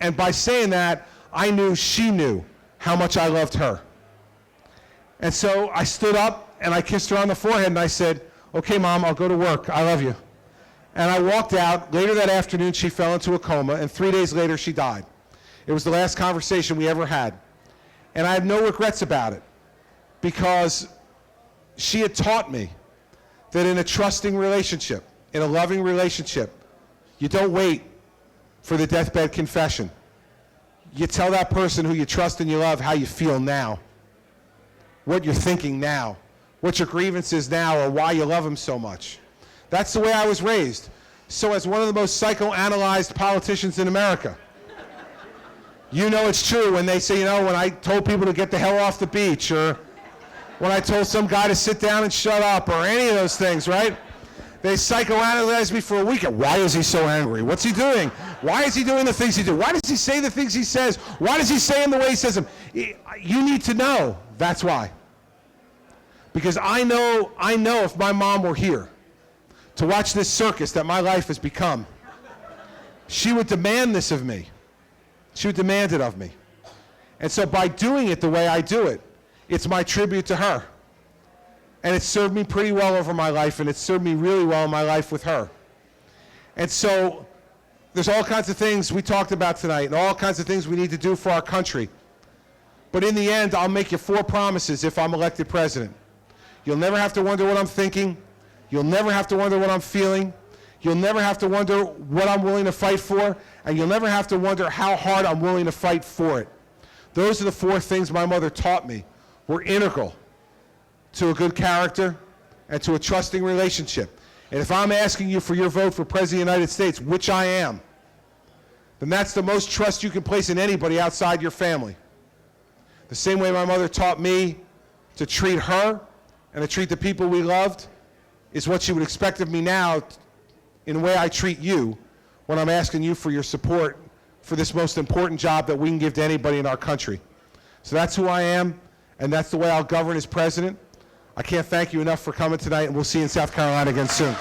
and by saying that, I knew she knew how much I loved her. And so I stood up and I kissed her on the forehead and I said, okay, Mom, I'll go to work. I love you. And I walked out. Later that afternoon, she fell into a coma, and 3 days later, she died. It was the last conversation we ever had. And I have no regrets about it, because she had taught me that in a trusting relationship, in a loving relationship, you don't wait for the deathbed confession. You tell that person who you trust and you love how you feel now, what you're thinking now, what your grievance is now, or why you love them so much. That's the way I was raised. So as one of the most psychoanalyzed politicians in America, you know it's true when they say, when I told people to get the hell off the beach, or when I told some guy to sit down and shut up, or any of those things, right? They psychoanalyzed me for a week. Why is he so angry? What's he doing? Why is he doing the things he do? Why does he say the things he says? Why does he say them the way he says them? You need to know that's why. Because I know if my mom were here to watch this circus that my life has become, she would demand this of me. She would demand it of me. And so by doing it the way I do it, it's my tribute to her. And it's served me pretty well over my life, and it's served me really well in my life with her. And so there's all kinds of things we talked about tonight, and all kinds of things we need to do for our country. But in the end, I'll make you 4 promises if I'm elected president. You'll never have to wonder what I'm thinking. You'll never have to wonder what I'm feeling. You'll never have to wonder what I'm willing to fight for, and you'll never have to wonder how hard I'm willing to fight for it. Those are the 4 things my mother taught me were integral to a good character and to a trusting relationship. And if I'm asking you for your vote for President of the United States, which I am, then that's the most trust you can place in anybody outside your family. The same way my mother taught me to treat her and to treat the people we loved is what she would expect of me now in the way I treat you when I'm asking you for your support for this most important job that we can give to anybody in our country. So that's who I am, and that's the way I'll govern as president. I can't thank you enough for coming tonight, and we'll see you in South Carolina again soon.